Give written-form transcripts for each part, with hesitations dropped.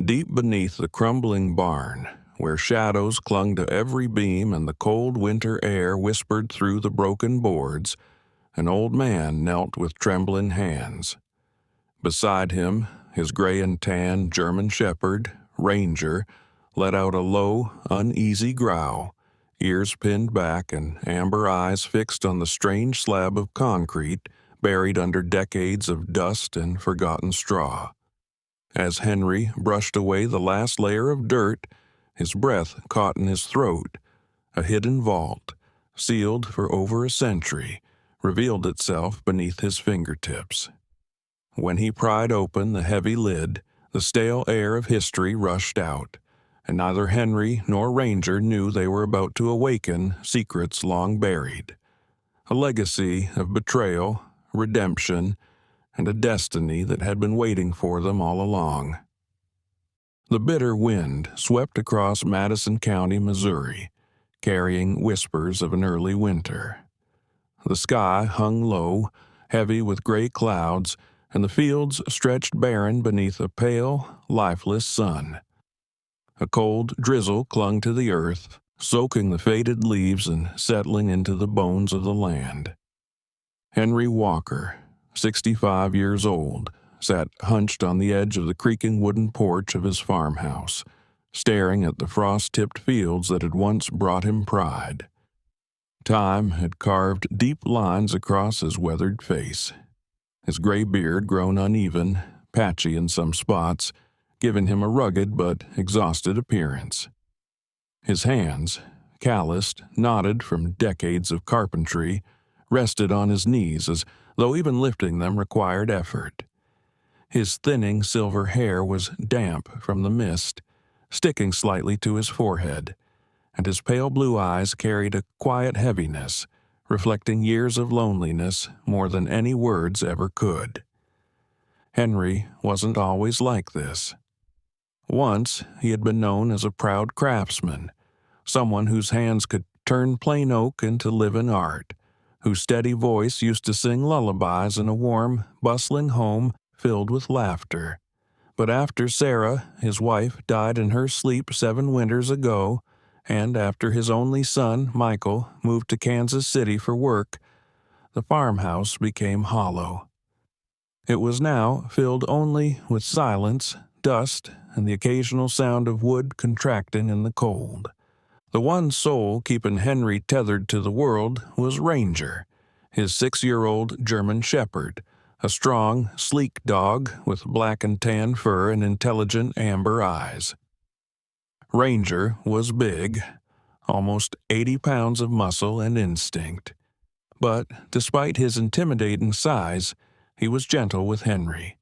Deep beneath the crumbling barn, where shadows clung to every beam and the cold winter air whispered through the broken boards, an old man knelt with trembling hands. Beside him, his gray and tan German shepherd, Ranger, let out a low, uneasy growl, ears pinned back and amber eyes fixed on the strange slab of concrete buried under decades of dust and forgotten straw. As Henry brushed away the last layer of dirt, his breath caught in his throat. A hidden vault, sealed for over a century, revealed itself beneath his fingertips. When he pried open the heavy lid, the stale air of history rushed out, and neither Henry nor Ranger knew they were about to awaken secrets long buried. A legacy of betrayal, redemption, and a destiny that had been waiting for them all along. The bitter wind swept across Madison County, Missouri, carrying whispers of an early winter. The sky hung low, heavy with gray clouds, and the fields stretched barren beneath a pale, lifeless sun. A cold drizzle clung to the earth, soaking the faded leaves and settling into the bones of the land. Henry Walker, 65 years old, sat hunched on the edge of the creaking wooden porch of his farmhouse, staring at the frost-tipped fields that had once brought him pride. Time had carved deep lines across his weathered face, his gray beard grown uneven, patchy in some spots, giving him a rugged but exhausted appearance. His hands, calloused, knotted from decades of carpentry, rested on his knees as though even lifting them required effort. His thinning silver hair was damp from the mist, sticking slightly to his forehead, and his pale blue eyes carried a quiet heaviness, reflecting years of loneliness more than any words ever could. Henry wasn't always like this. Once he had been known as a proud craftsman, someone whose hands could turn plain oak into living art, whose steady voice used to sing lullabies in a warm, bustling home filled with laughter. But after Sarah, his wife, died in her sleep 7 winters ago, and after his only son, Michael, moved to Kansas City for work, the farmhouse became hollow. It was now filled only with silence, dust, and the occasional sound of wood contracting in the cold. The one soul keeping Henry tethered to the world was Ranger, his 6-year-old German shepherd, a strong, sleek dog with black and tan fur and intelligent amber eyes. Ranger was big, almost 80 pounds of muscle and instinct. But despite his intimidating size, he was gentle with Henry,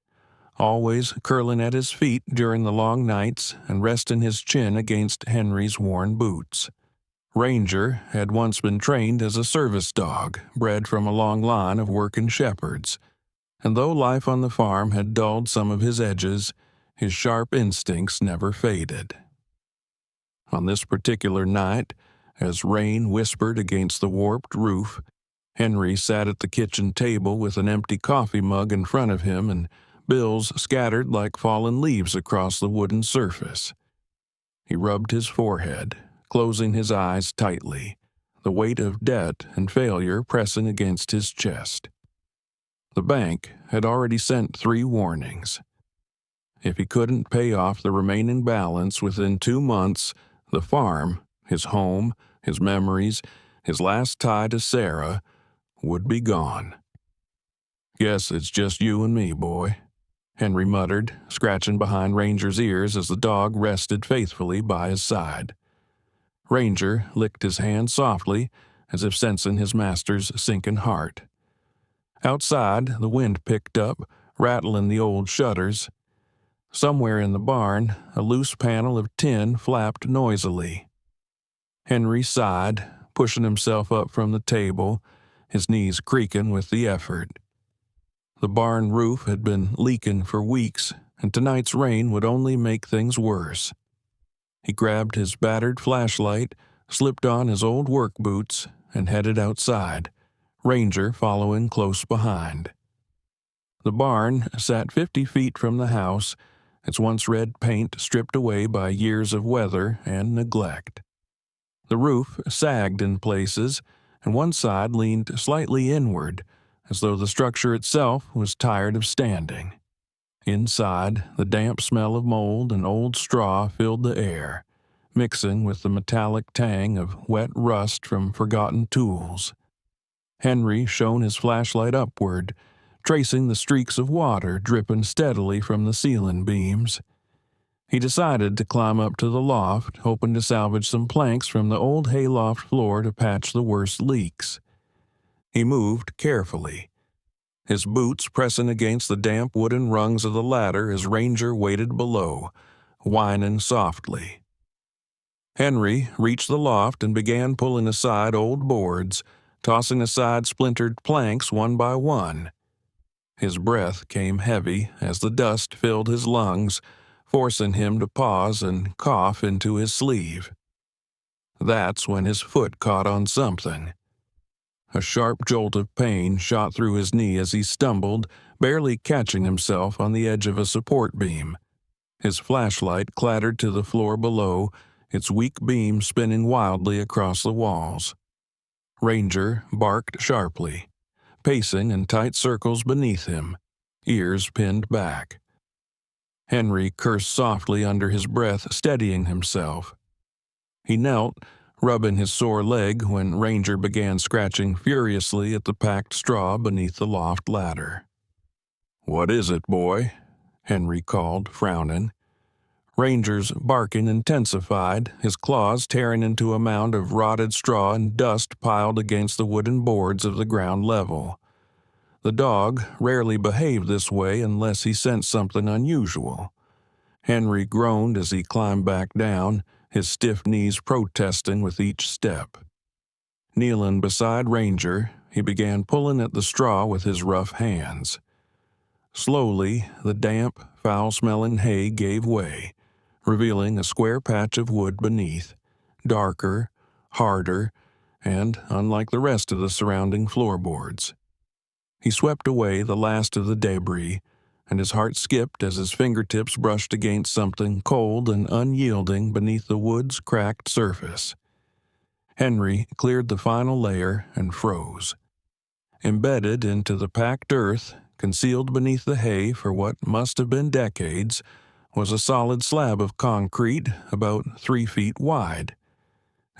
always curling at his feet during the long nights and resting his chin against Henry's worn boots. Ranger had once been trained as a service dog, bred from a long line of working shepherds, and though life on the farm had dulled some of his edges, his sharp instincts never faded. On this particular night, as rain whispered against the warped roof, Henry sat at the kitchen table with an empty coffee mug in front of him and bills scattered like fallen leaves across the wooden surface. He rubbed his forehead, closing his eyes tightly, the weight of debt and failure pressing against his chest. The bank had already sent 3 warnings. If he couldn't pay off the remaining balance within 2 months, the farm, his home, his memories, his last tie to Sarah, would be gone. "Guess it's just you and me, boy," Henry muttered, scratching behind Ranger's ears as the dog rested faithfully by his side. Ranger licked his hand softly, as if sensing his master's sinking heart. Outside, the wind picked up, rattling the old shutters. Somewhere in the barn, a loose panel of tin flapped noisily. Henry sighed, pushing himself up from the table, his knees creaking with the effort. The barn roof had been leaking for weeks, and tonight's rain would only make things worse. He grabbed his battered flashlight, slipped on his old work boots, and headed outside, Ranger following close behind. The barn sat 50 feet from the house, its once red paint stripped away by years of weather and neglect. The roof sagged in places, and one side leaned slightly inward, as though the structure itself was tired of standing. Inside, the damp smell of mold and old straw filled the air, mixing with the metallic tang of wet rust from forgotten tools. Henry shone his flashlight upward, tracing the streaks of water dripping steadily from the ceiling beams. He decided to climb up to the loft, hoping to salvage some planks from the old hayloft floor to patch the worst leaks. He moved carefully, his boots pressing against the damp wooden rungs of the ladder as Ranger waited below, whining softly. Henry reached the loft and began pulling aside old boards, tossing aside splintered planks one by one. His breath came heavy as the dust filled his lungs, forcing him to pause and cough into his sleeve. That's when his foot caught on something. A sharp jolt of pain shot through his knee as he stumbled, barely catching himself on the edge of a support beam. His flashlight clattered to the floor below, its weak beam spinning wildly across the walls. Ranger barked sharply, pacing in tight circles beneath him, ears pinned back. Henry cursed softly under his breath, steadying himself. He knelt, rubbing his sore leg when Ranger began scratching furiously at the packed straw beneath the loft ladder. "What is it, boy?" Henry called, frowning. Ranger's barking intensified, his claws tearing into a mound of rotted straw and dust piled against the wooden boards of the ground level. The dog rarely behaved this way unless he sensed something unusual. Henry groaned as he climbed back down, his stiff knees protesting with each step. Kneeling beside Ranger, he began pulling at the straw with his rough hands. Slowly, the damp, foul-smelling hay gave way, revealing a square patch of wood beneath, darker, harder, and unlike the rest of the surrounding floorboards. He swept away the last of the debris, and his heart skipped as his fingertips brushed against something cold and unyielding beneath the wood's cracked surface. Henry cleared the final layer and froze. Embedded into the packed earth, concealed beneath the hay for what must have been decades, was a solid slab of concrete about 3 feet wide.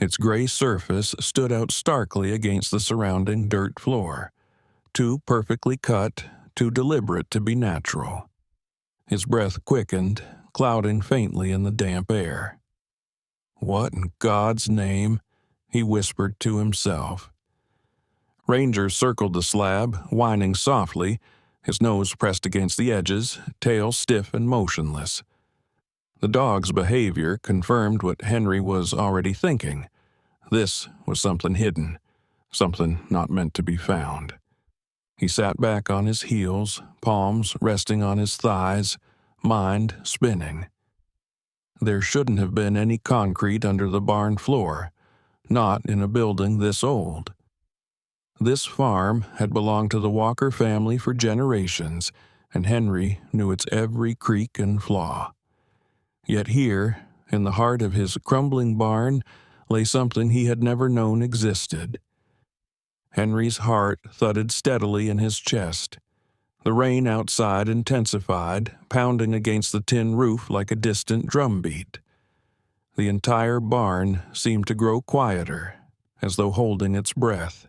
Its gray surface stood out starkly against the surrounding dirt floor, too perfectly cut, too deliberate to be natural. His breath quickened, clouding faintly in the damp air. "What in God's name?" he whispered to himself. Ranger circled the slab, whining softly, his nose pressed against the edges, tail stiff and motionless. The dog's behavior confirmed what Henry was already thinking. This was something hidden, something not meant to be found. He sat back on his heels, palms resting on his thighs, mind spinning. There shouldn't have been any concrete under the barn floor, not in a building this old. This farm had belonged to the Walker family for generations, and Henry knew its every creak and flaw. Yet here, in the heart of his crumbling barn, lay something he had never known existed. Henry's heart thudded steadily in his chest. The rain outside intensified, pounding against the tin roof like a distant drumbeat. The entire barn seemed to grow quieter, as though holding its breath.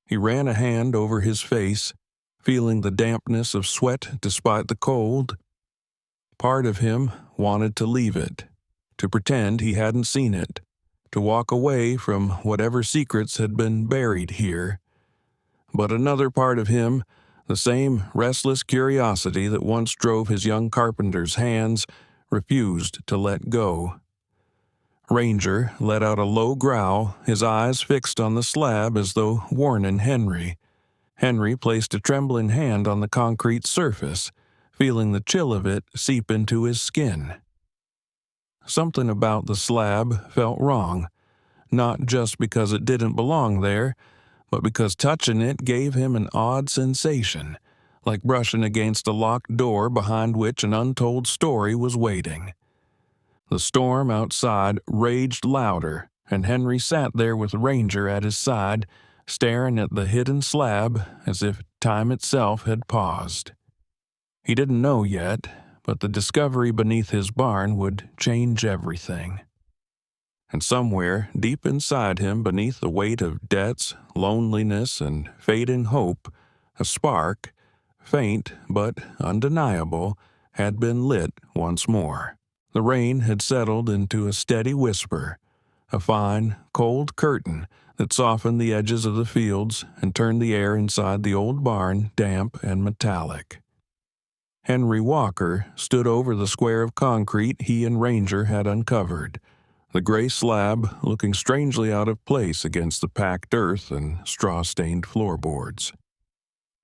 He ran a hand over his face, feeling the dampness of sweat despite the cold. Part of him wanted to leave it, to pretend he hadn't seen it, to walk away from whatever secrets had been buried here. But another part of him, the same restless curiosity that once drove his young carpenter's hands, refused to let go. Ranger let out a low growl, his eyes fixed on the slab as though warning Henry. Henry placed a trembling hand on the concrete surface, feeling the chill of it seep into his skin. Something about the slab felt wrong, not just because it didn't belong there, but because touching it gave him an odd sensation, like brushing against a locked door behind which an untold story was waiting. The storm outside raged louder, and Henry sat there with Ranger at his side, staring at the hidden slab as if time itself had paused. He didn't know yet, but the discovery beneath his barn would change everything. And somewhere, deep inside him, beneath the weight of debts, loneliness, and fading hope, a spark, faint but undeniable, had been lit once more. The rain had settled into a steady whisper, a fine, cold curtain that softened the edges of the fields and turned the air inside the old barn damp and metallic. Henry Walker stood over the square of concrete he and Ranger had uncovered, the gray slab looking strangely out of place against the packed earth and straw-stained floorboards.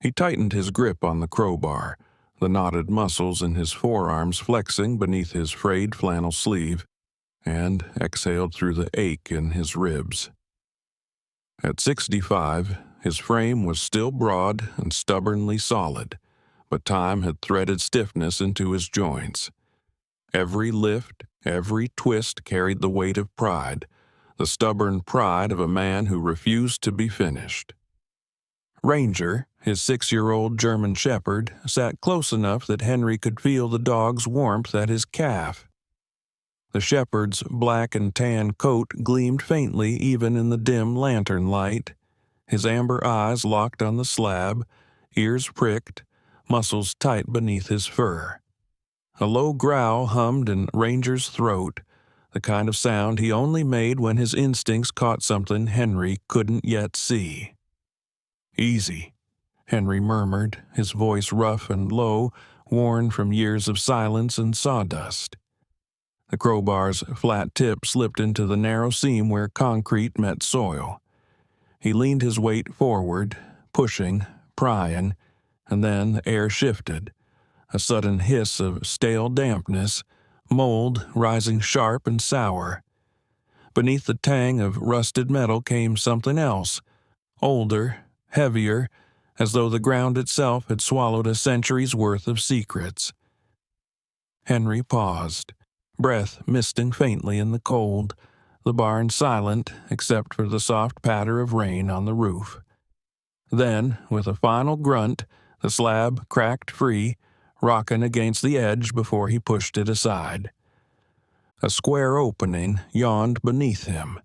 He tightened his grip on the crowbar, the knotted muscles in his forearms flexing beneath his frayed flannel sleeve, and exhaled through the ache in his ribs. At 65, his frame was still broad and stubbornly solid, but time had threaded stiffness into his joints. Every lift, every twist carried the weight of pride, the stubborn pride of a man who refused to be finished. Ranger, his 6-year-old German shepherd, sat close enough that Henry could feel the dog's warmth at his calf. The shepherd's black and tan coat gleamed faintly even in the dim lantern light, his amber eyes locked on the slab, ears pricked, muscles tight beneath his fur. A low growl hummed in Ranger's throat, the kind of sound he only made when his instincts caught something Henry couldn't yet see. "Easy," Henry murmured, his voice rough and low, worn from years of silence and sawdust. The crowbar's flat tip slipped into the narrow seam where concrete met soil. He leaned his weight forward, pushing, prying, and then the air shifted. A sudden hiss of stale dampness, mold rising sharp and sour. Beneath the tang of rusted metal came something else, older, heavier, as though the ground itself had swallowed a century's worth of secrets. Henry paused, breath misting faintly in the cold, the barn silent except for the soft patter of rain on the roof. Then, with a final grunt, the slab cracked free, rocking against the edge before he pushed it aside. A square opening yawned beneath him.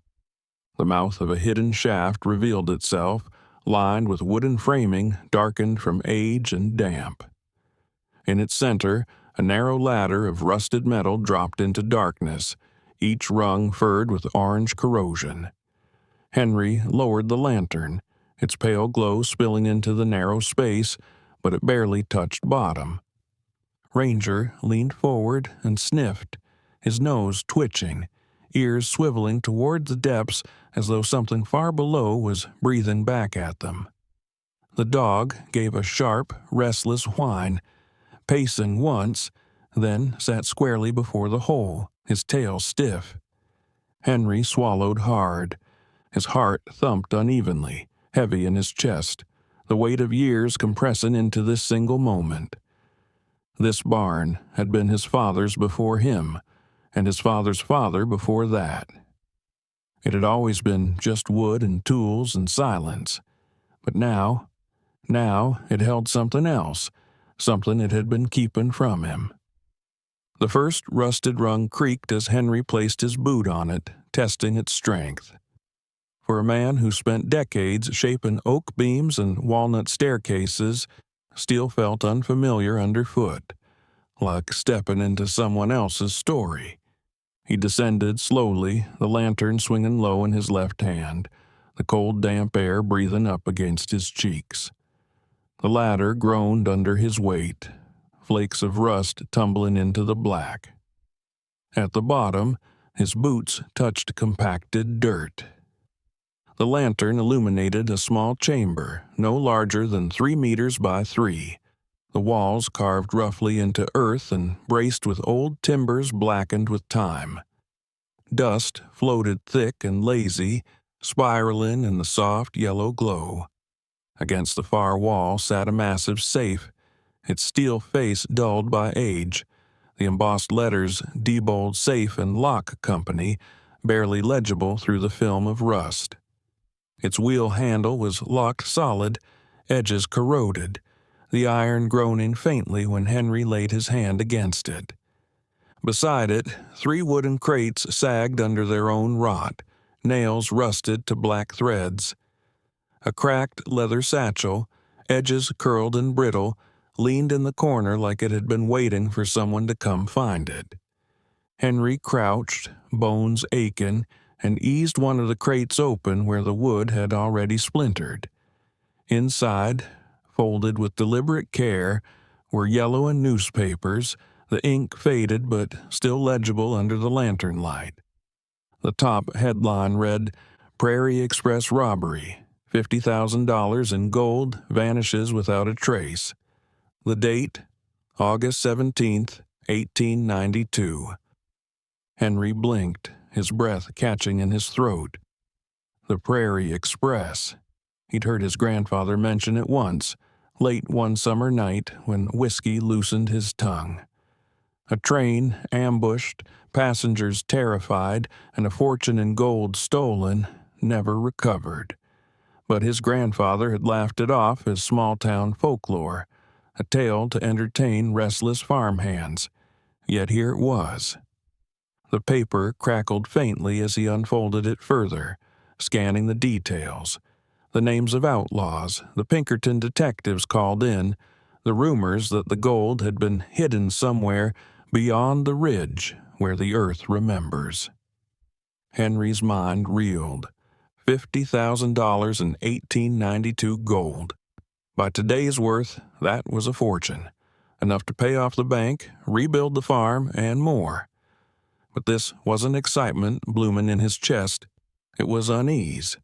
The mouth of a hidden shaft revealed itself, lined with wooden framing darkened from age and damp. In its center, a narrow ladder of rusted metal dropped into darkness, each rung furred with orange corrosion. Henry lowered the lantern, its pale glow spilling into the narrow space, but it barely touched bottom. Ranger leaned forward and sniffed, his nose twitching, ears swiveling toward the depths as though something far below was breathing back at them. The dog gave a sharp, restless whine, pacing once, then sat squarely before the hole, his tail stiff. Henry swallowed hard. His heart thumped unevenly, heavy in his chest, the weight of years compressing into this single moment. This barn had been his father's before him, and his father's father before that. It had always been just wood and tools and silence, but now it held something else, something it had been keeping from him. The first rusted rung creaked as Henry placed his boot on it, testing its strength. For a man who spent decades shaping oak beams and walnut staircases, steel felt unfamiliar underfoot, like stepping into someone else's story. He descended slowly, the lantern swinging low in his left hand, the cold damp air breathing up against his cheeks. The ladder groaned under his weight, flakes of rust tumbling into the black. At the bottom, his boots touched compacted dirt. The lantern illuminated a small chamber, no larger than 3 meters by 3, the walls carved roughly into earth and braced with old timbers blackened with time. Dust floated thick and lazy, spiraling in the soft yellow glow. Against the far wall sat a massive safe, its steel face dulled by age, the embossed letters Diebold Safe and Lock Company barely legible through the film of rust. Its wheel handle was locked solid, edges corroded, the iron groaning faintly when Henry laid his hand against it. Beside it, 3 wooden crates sagged under their own rot, nails rusted to black threads. A cracked leather satchel, edges curled and brittle, leaned in the corner like it had been waiting for someone to come find it. Henry crouched, bones aching, and eased one of the crates open where the wood had already splintered. Inside, folded with deliberate care, were yellow newspapers, the ink faded but still legible under the lantern light. The top headline read, "Prairie Express Robbery. $50,000 in gold vanishes without a trace." The date, August 17th, 1892. Henry blinked, his breath catching in his throat. The Prairie Express. He'd heard his grandfather mention it once, late one summer night when whiskey loosened his tongue. A train ambushed, passengers terrified, and a fortune in gold stolen, never recovered. But his grandfather had laughed it off as small-town folklore, a tale to entertain restless farmhands. Yet here it was. The paper crackled faintly as he unfolded it further, scanning the details. The names of outlaws, the Pinkerton detectives called in, the rumors that the gold had been hidden somewhere beyond the ridge where the earth remembers. Henry's mind reeled. $50,000 in 1892 gold. By today's worth, that was a fortune. Enough to pay off the bank, rebuild the farm, and more. But this wasn't excitement blooming in his chest. It was unease.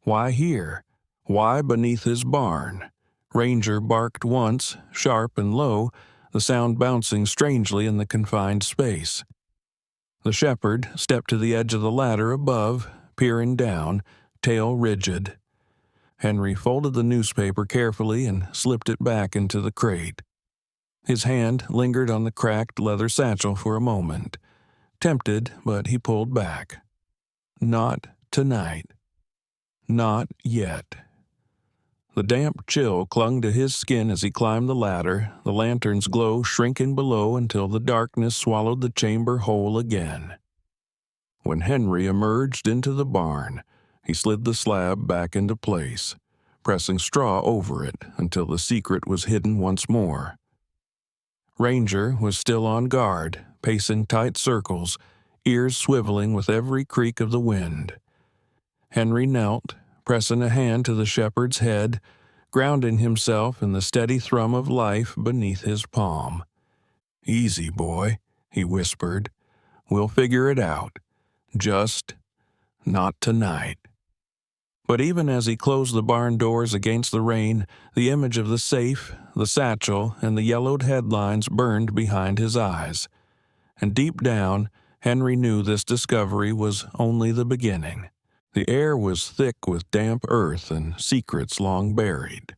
Why here? Why beneath his barn? Ranger barked once, sharp and low, the sound bouncing strangely in the confined space. The shepherd stepped to the edge of the ladder above, peering down, tail rigid. Henry folded the newspaper carefully and slipped it back into the crate. His hand lingered on the cracked leather satchel for a moment. Tempted, but he pulled back. Not tonight. Not yet. The damp chill clung to his skin as he climbed the ladder, the lantern's glow shrinking below until the darkness swallowed the chamber whole again. When Henry emerged into the barn, he slid the slab back into place, pressing straw over it until the secret was hidden once more. Ranger was still on guard, pacing tight circles, ears swiveling with every creak of the wind. Henry knelt, pressing a hand to the shepherd's head, grounding himself in the steady thrum of life beneath his palm. "Easy, boy," he whispered. "We'll figure it out. Just not tonight." But even as he closed the barn doors against the rain, the image of the safe, the satchel, and the yellowed headlines burned behind his eyes. And deep down, Henry knew this discovery was only the beginning. The air was thick with damp earth and secrets long buried.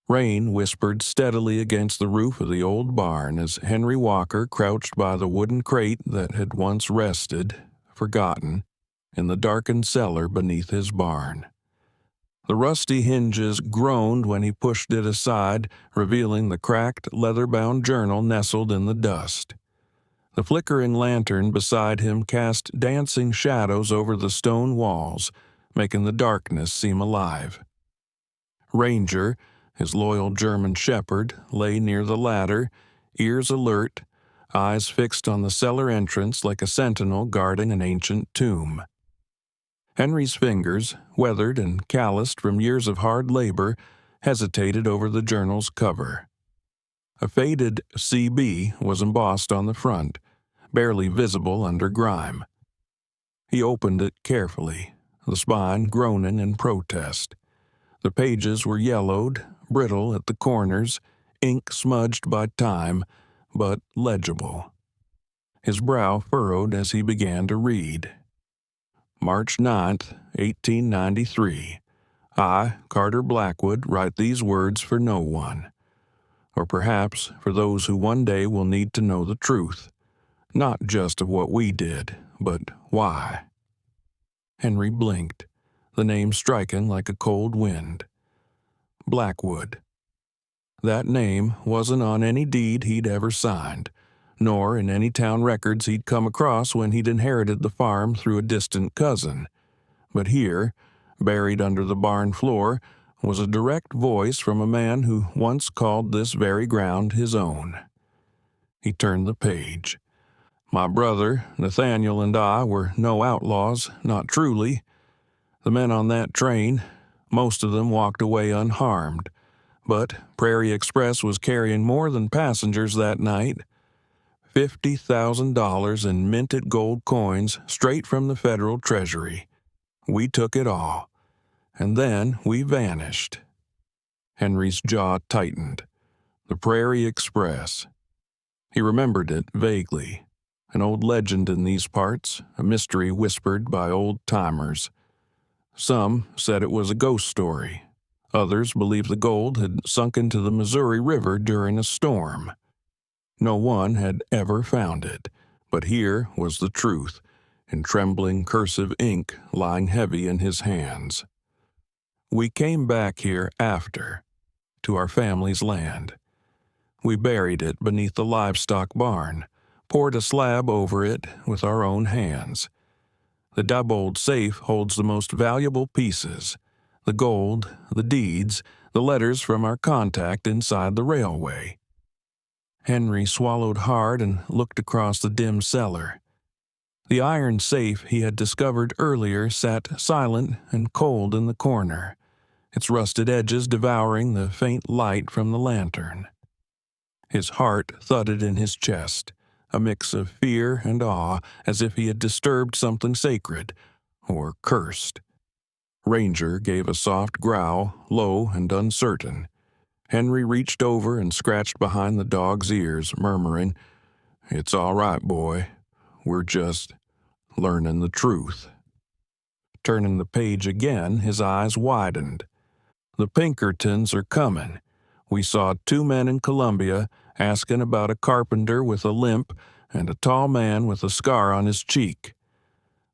Rain whispered steadily against the roof of the old barn as Henry Walker crouched by the wooden crate that had once rested, forgotten, in the darkened cellar beneath his barn. The rusty hinges groaned when he pushed it aside, revealing the cracked, leather-bound journal nestled in the dust. The flickering lantern beside him cast dancing shadows over the stone walls, making the darkness seem alive. Ranger, his loyal German shepherd, lay near the ladder, ears alert, eyes fixed on the cellar entrance like a sentinel guarding an ancient tomb. Henry's fingers, weathered and calloused from years of hard labor, hesitated over the journal's cover. A faded CB was embossed on the front, barely visible under grime. He opened it carefully, the spine groaning in protest. The pages were yellowed, brittle at the corners, ink smudged by time, but legible. His brow furrowed as he began to read. March 9th, 1893. I, Carter Blackwood, write these words for no one. or perhaps for those who one day will need to know the truth, not just of what we did, but why. Henry blinked, the name striking like a cold wind. Blackwood. That name wasn't on any deed he'd ever signed, nor in any town records he'd come across when he'd inherited the farm through a distant cousin. But here, buried under the barn floor, was a direct voice from a man who once called this very ground his own. He turned the page. My brother, Nathaniel, and I were no outlaws, not truly. The men on that train, most of them walked away unharmed. But Prairie Express was carrying more than passengers that night. $50,000 in minted gold coins straight from the federal treasury. We took it all. And then we vanished. Henry's jaw tightened. The Prairie Express. He remembered it vaguely. An old legend in these parts, a mystery whispered by old-timers. Some said it was a ghost story. Others believed the gold had sunk into the Missouri River during a storm. No one had ever found it, but here was the truth, in trembling cursive ink lying heavy in his hands. We came back here after, to our family's land. We buried it beneath the livestock barn, poured a slab over it with our own hands. The Diebold safe holds the most valuable pieces, the gold, the deeds, the letters from our contact inside the railway. Henry swallowed hard and looked across the dim cellar. The iron safe he had discovered earlier sat silent and cold in the corner, its rusted edges devouring the faint light from the lantern. His heart thudded in his chest, a mix of fear and awe, as if he had disturbed something sacred, or cursed. Ranger gave a soft growl, low and uncertain. Henry reached over and scratched behind the dog's ears, murmuring, "It's all right, boy. We're just learning the truth." Turning the page again, his eyes widened. "The Pinkertons are coming. We saw 2 men in Columbia asking about a carpenter with a limp and a tall man with a scar on his cheek.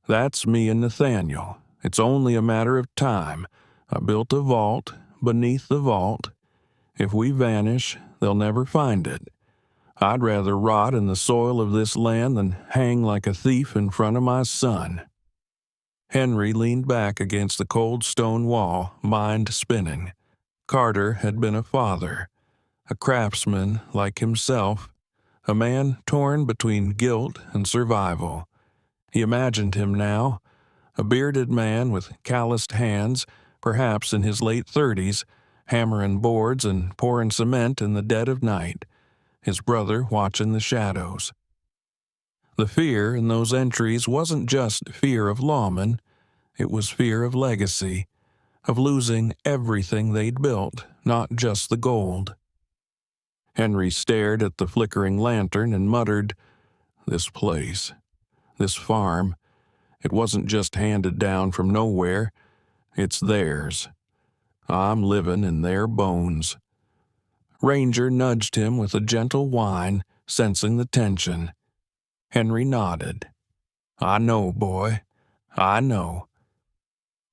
That's me and Nathaniel. It's only a matter of time. I built a vault beneath the vault. If we vanish, they'll never find it. I'd rather rot in the soil of this land than hang like a thief in front of my son." Henry leaned back against the cold stone wall, mind spinning. Carter had been a father, a craftsman like himself, a man torn between guilt and survival. He imagined him now, a bearded man with calloused hands, perhaps in his late 30s, hammering boards and pouring cement in the dead of night, his brother watching the shadows. The fear in those entries wasn't just fear of lawmen, it was fear of legacy, of losing everything they'd built, not just the gold. Henry stared at the flickering lantern and muttered, "This place, this farm, it wasn't just handed down from nowhere, it's theirs. I'm living in their bones." Ranger nudged him with a gentle whine, sensing the tension. Henry nodded. "I know, boy. I know."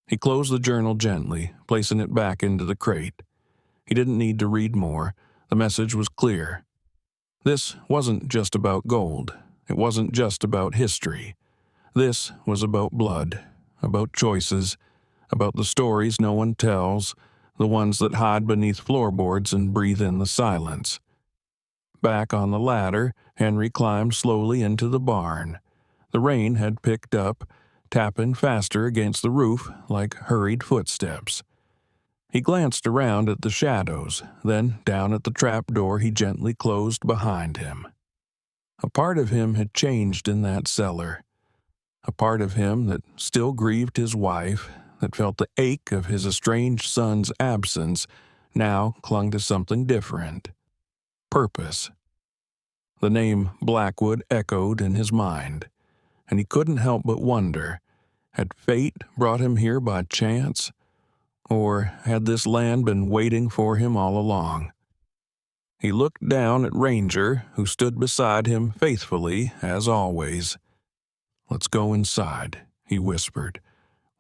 He closed the journal gently, placing it back into the crate. He didn't need to read more. The message was clear. This wasn't just about gold. It wasn't just about history. This was about blood, about choices, about the stories no one tells, the ones that hide beneath floorboards and breathe in the silence. Back on the ladder, Henry climbed slowly into the barn. The rain had picked up, tapping faster against the roof like hurried footsteps. He glanced around at the shadows, then down at the trapdoor he gently closed behind him. A part of him had changed in that cellar. A part of him that still grieved his wife, that felt the ache of his estranged son's absence, now clung to something different. Purpose. The name Blackwood echoed in his mind, and he couldn't help but wonder, had fate brought him here by chance? Or had this land been waiting for him all along? He looked down at Ranger, who stood beside him faithfully, as always. "Let's go inside," he whispered.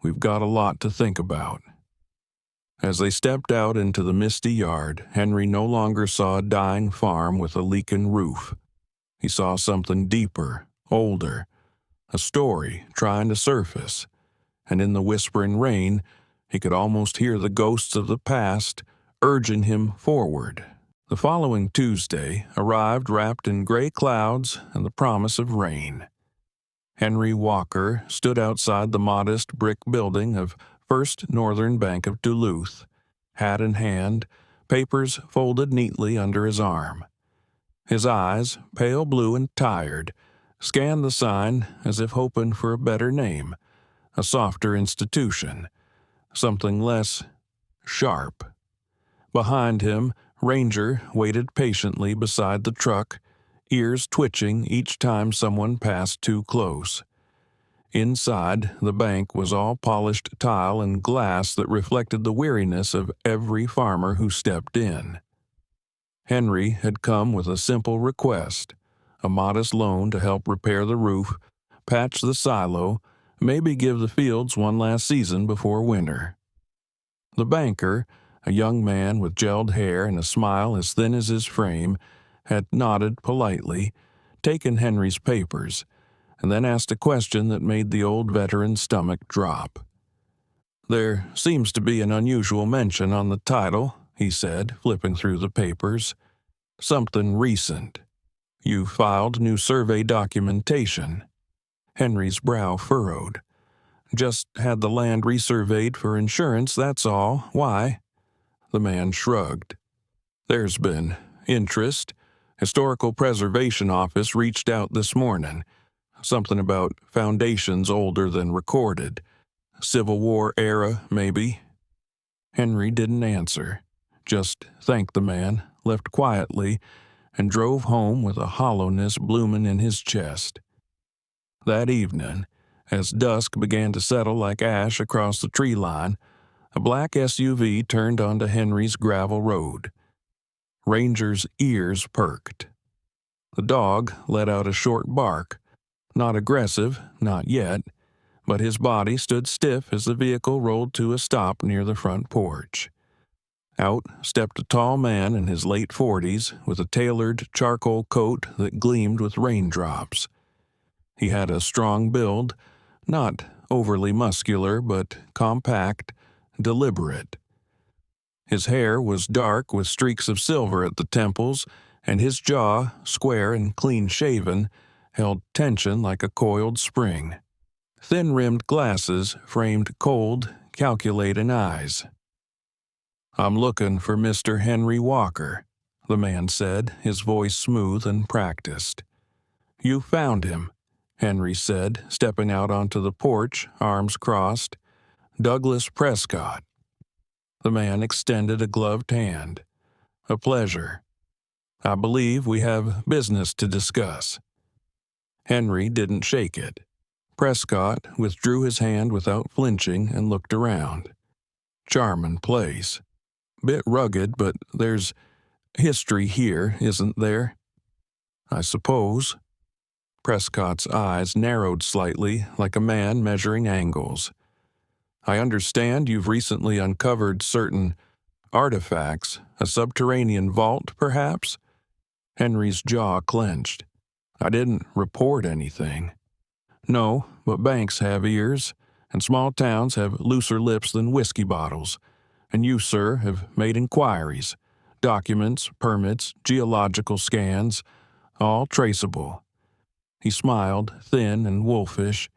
"We've got a lot to think about." As they stepped out into the misty yard, Henry no longer saw a dying farm with a leaking roof. He saw something deeper, older, a story trying to surface, and in the whispering rain, he could almost hear the ghosts of the past urging him forward. The following Tuesday arrived wrapped in gray clouds and the promise of rain. Henry Walker stood outside the modest brick building of First Northern Bank of Duluth, hat in hand, papers folded neatly under his arm. His eyes, pale blue and tired, scanned the sign as if hoping for a better name, a softer institution, something less sharp. Behind him, Ranger waited patiently beside the truck, ears twitching each time someone passed too close. Inside, the bank was all polished tile and glass that reflected the weariness of every farmer who stepped in. Henry had come with a simple request, a modest loan to help repair the roof, patch the silo, maybe give the fields one last season before winter. The banker, a young man with gelled hair and a smile as thin as his frame, had nodded politely, taken Henry's papers, and then asked a question that made the old veteran's stomach drop. "There seems to be an unusual mention on the title," he said, flipping through the papers. "Something recent. You filed new survey documentation." Henry's brow furrowed. "Just had the land resurveyed for insurance, that's all. Why?" The man shrugged. "There's been interest. Historical Preservation Office reached out this morning. Something about foundations older than recorded. Civil War era, maybe." Henry didn't answer, just thanked the man, left quietly, and drove home with a hollowness blooming in his chest. That evening, as dusk began to settle like ash across the tree line, a black SUV turned onto Henry's gravel road. Ranger's ears perked. The dog let out a short bark, not aggressive, not yet, but his body stood stiff as the vehicle rolled to a stop near the front porch. Out stepped a tall man in his late 40s with a tailored charcoal coat that gleamed with raindrops. He had a strong build, not overly muscular, but compact, deliberate. His hair was dark with streaks of silver at the temples, and his jaw, square and clean-shaven, held tension like a coiled spring. Thin-rimmed glasses framed cold, calculating eyes. "I'm looking for Mr. Henry Walker," the man said, his voice smooth and practiced. "You found him," Henry said, stepping out onto the porch, arms crossed. "Douglas Prescott." The man extended a gloved hand. "A pleasure. I believe we have business to discuss." Henry didn't shake it. Prescott withdrew his hand without flinching and looked around. "Charmin' place. Bit rugged, but there's history here, isn't there?" "I suppose." Prescott's eyes narrowed slightly, like a man measuring angles. "I understand you've recently uncovered certain artifacts, a subterranean vault, perhaps?" Henry's jaw clenched. "I didn't report anything." "No, but banks have ears, and small towns have looser lips than whiskey bottles. And you, sir, have made inquiries. Documents, permits, geological scans, all traceable." He smiled, thin and wolfish.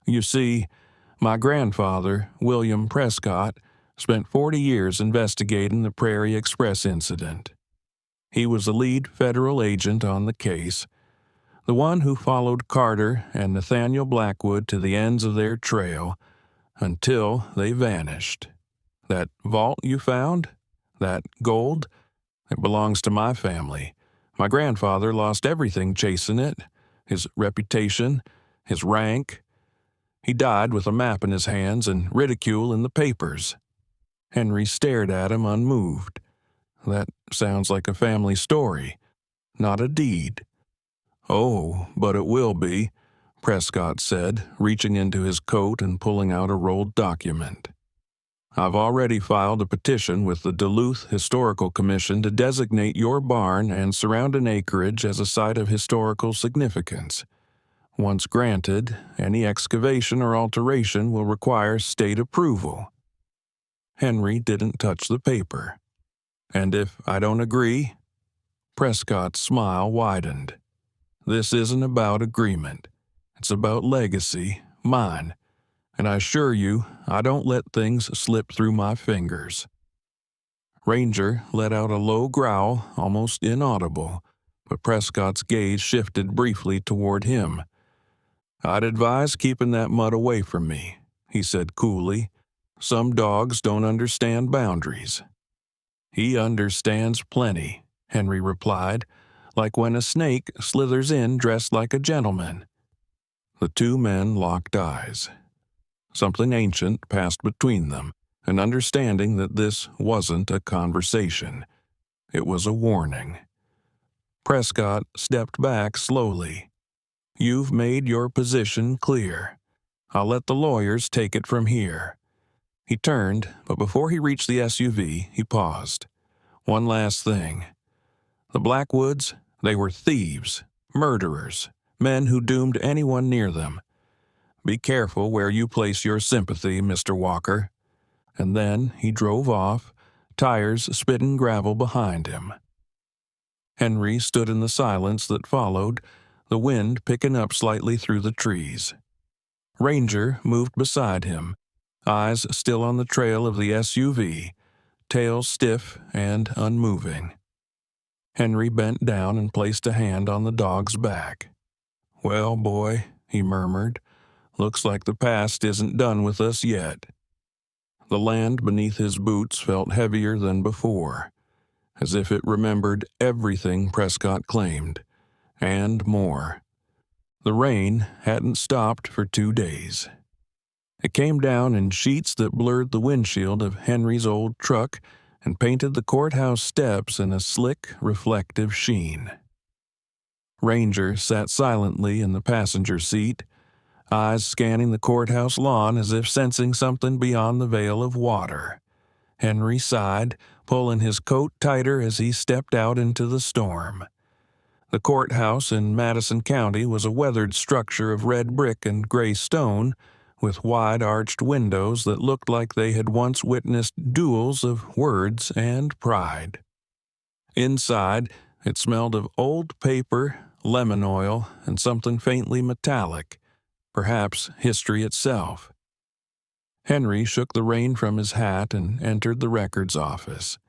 "You see, my grandfather, William Prescott, spent 40 years investigating the Prairie Express incident. He was the lead federal agent on the case, the one who followed Carter and Nathaniel Blackwood to the ends of their trail until they vanished. That vault you found? That gold? It belongs to my family. My grandfather lost everything chasing it, his reputation, his rank. He died with a map in his hands and ridicule in the papers." Henry stared at him unmoved. That sounds like a family story, not a deed." "Oh, but it will be," Prescott said, reaching into his coat and pulling out a rolled document. "I've already filed a petition with the Duluth Historical Commission to designate your barn and surrounding acreage as a site of historical significance. Once granted, any excavation or alteration will require state approval." Henry didn't touch the paper. "And if I don't agree?" Prescott's smile widened. "This isn't about agreement. It's about legacy, mine. And I assure you, I don't let things slip through my fingers." Ranger let out a low growl, almost inaudible, but Prescott's gaze shifted briefly toward him. "I'd advise keeping that mutt away from me," he said coolly. "Some dogs don't understand boundaries." "He understands plenty," Henry replied, "like when a snake slithers in dressed like a gentleman." The two men locked eyes. Something ancient passed between them, an understanding that this wasn't a conversation. It was a warning. Prescott stepped back slowly. "You've made your position clear. I'll let the lawyers take it from here." He turned, but before he reached the SUV, he paused. "One last thing. The Blackwoods, they were thieves, murderers, men who doomed anyone near them. Be careful where you place your sympathy, Mr. Walker." And then he drove off, tires spitting gravel behind him. Henry stood in the silence that followed, the wind picking up slightly through the trees. Ranger moved beside him, eyes still on the trail of the SUV, tail stiff and unmoving. Henry bent down and placed a hand on the dog's back. "Well, boy," he murmured, "looks like the past isn't done with us yet." The land beneath his boots felt heavier than before, as if it remembered everything Prescott claimed, and more. The rain hadn't stopped for 2 days. It came down in sheets that blurred the windshield of Henry's old truck and painted the courthouse steps in a slick, reflective sheen. Ranger sat silently in the passenger seat, eyes scanning the courthouse lawn as if sensing something beyond the veil of water. Henry sighed, pulling his coat tighter as he stepped out into the storm. The courthouse in Madison County was a weathered structure of red brick and gray stone, with wide-arched windows that looked like they had once witnessed duels of words and pride. Inside, it smelled of old paper, lemon oil, and something faintly metallic, perhaps history itself. Henry shook the rain from his hat and entered the records office.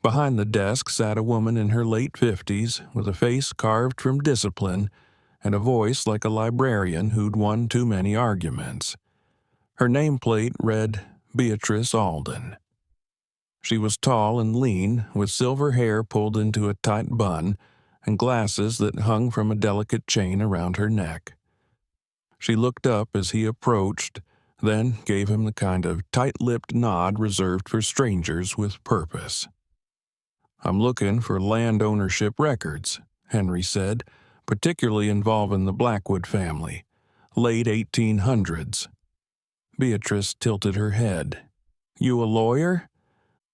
Behind the desk sat a woman in her late 50s with a face carved from discipline and a voice like a librarian who'd won too many arguments. Her nameplate read Beatrice Alden. She was tall and lean, with silver hair pulled into a tight bun and glasses that hung from a delicate chain around her neck. She looked up as he approached, then gave him the kind of tight-lipped nod reserved for strangers with purpose. "I'm looking for land ownership records," Henry said, "particularly involving the Blackwood family, late 1800s. Beatrice tilted her head. "You a lawyer?"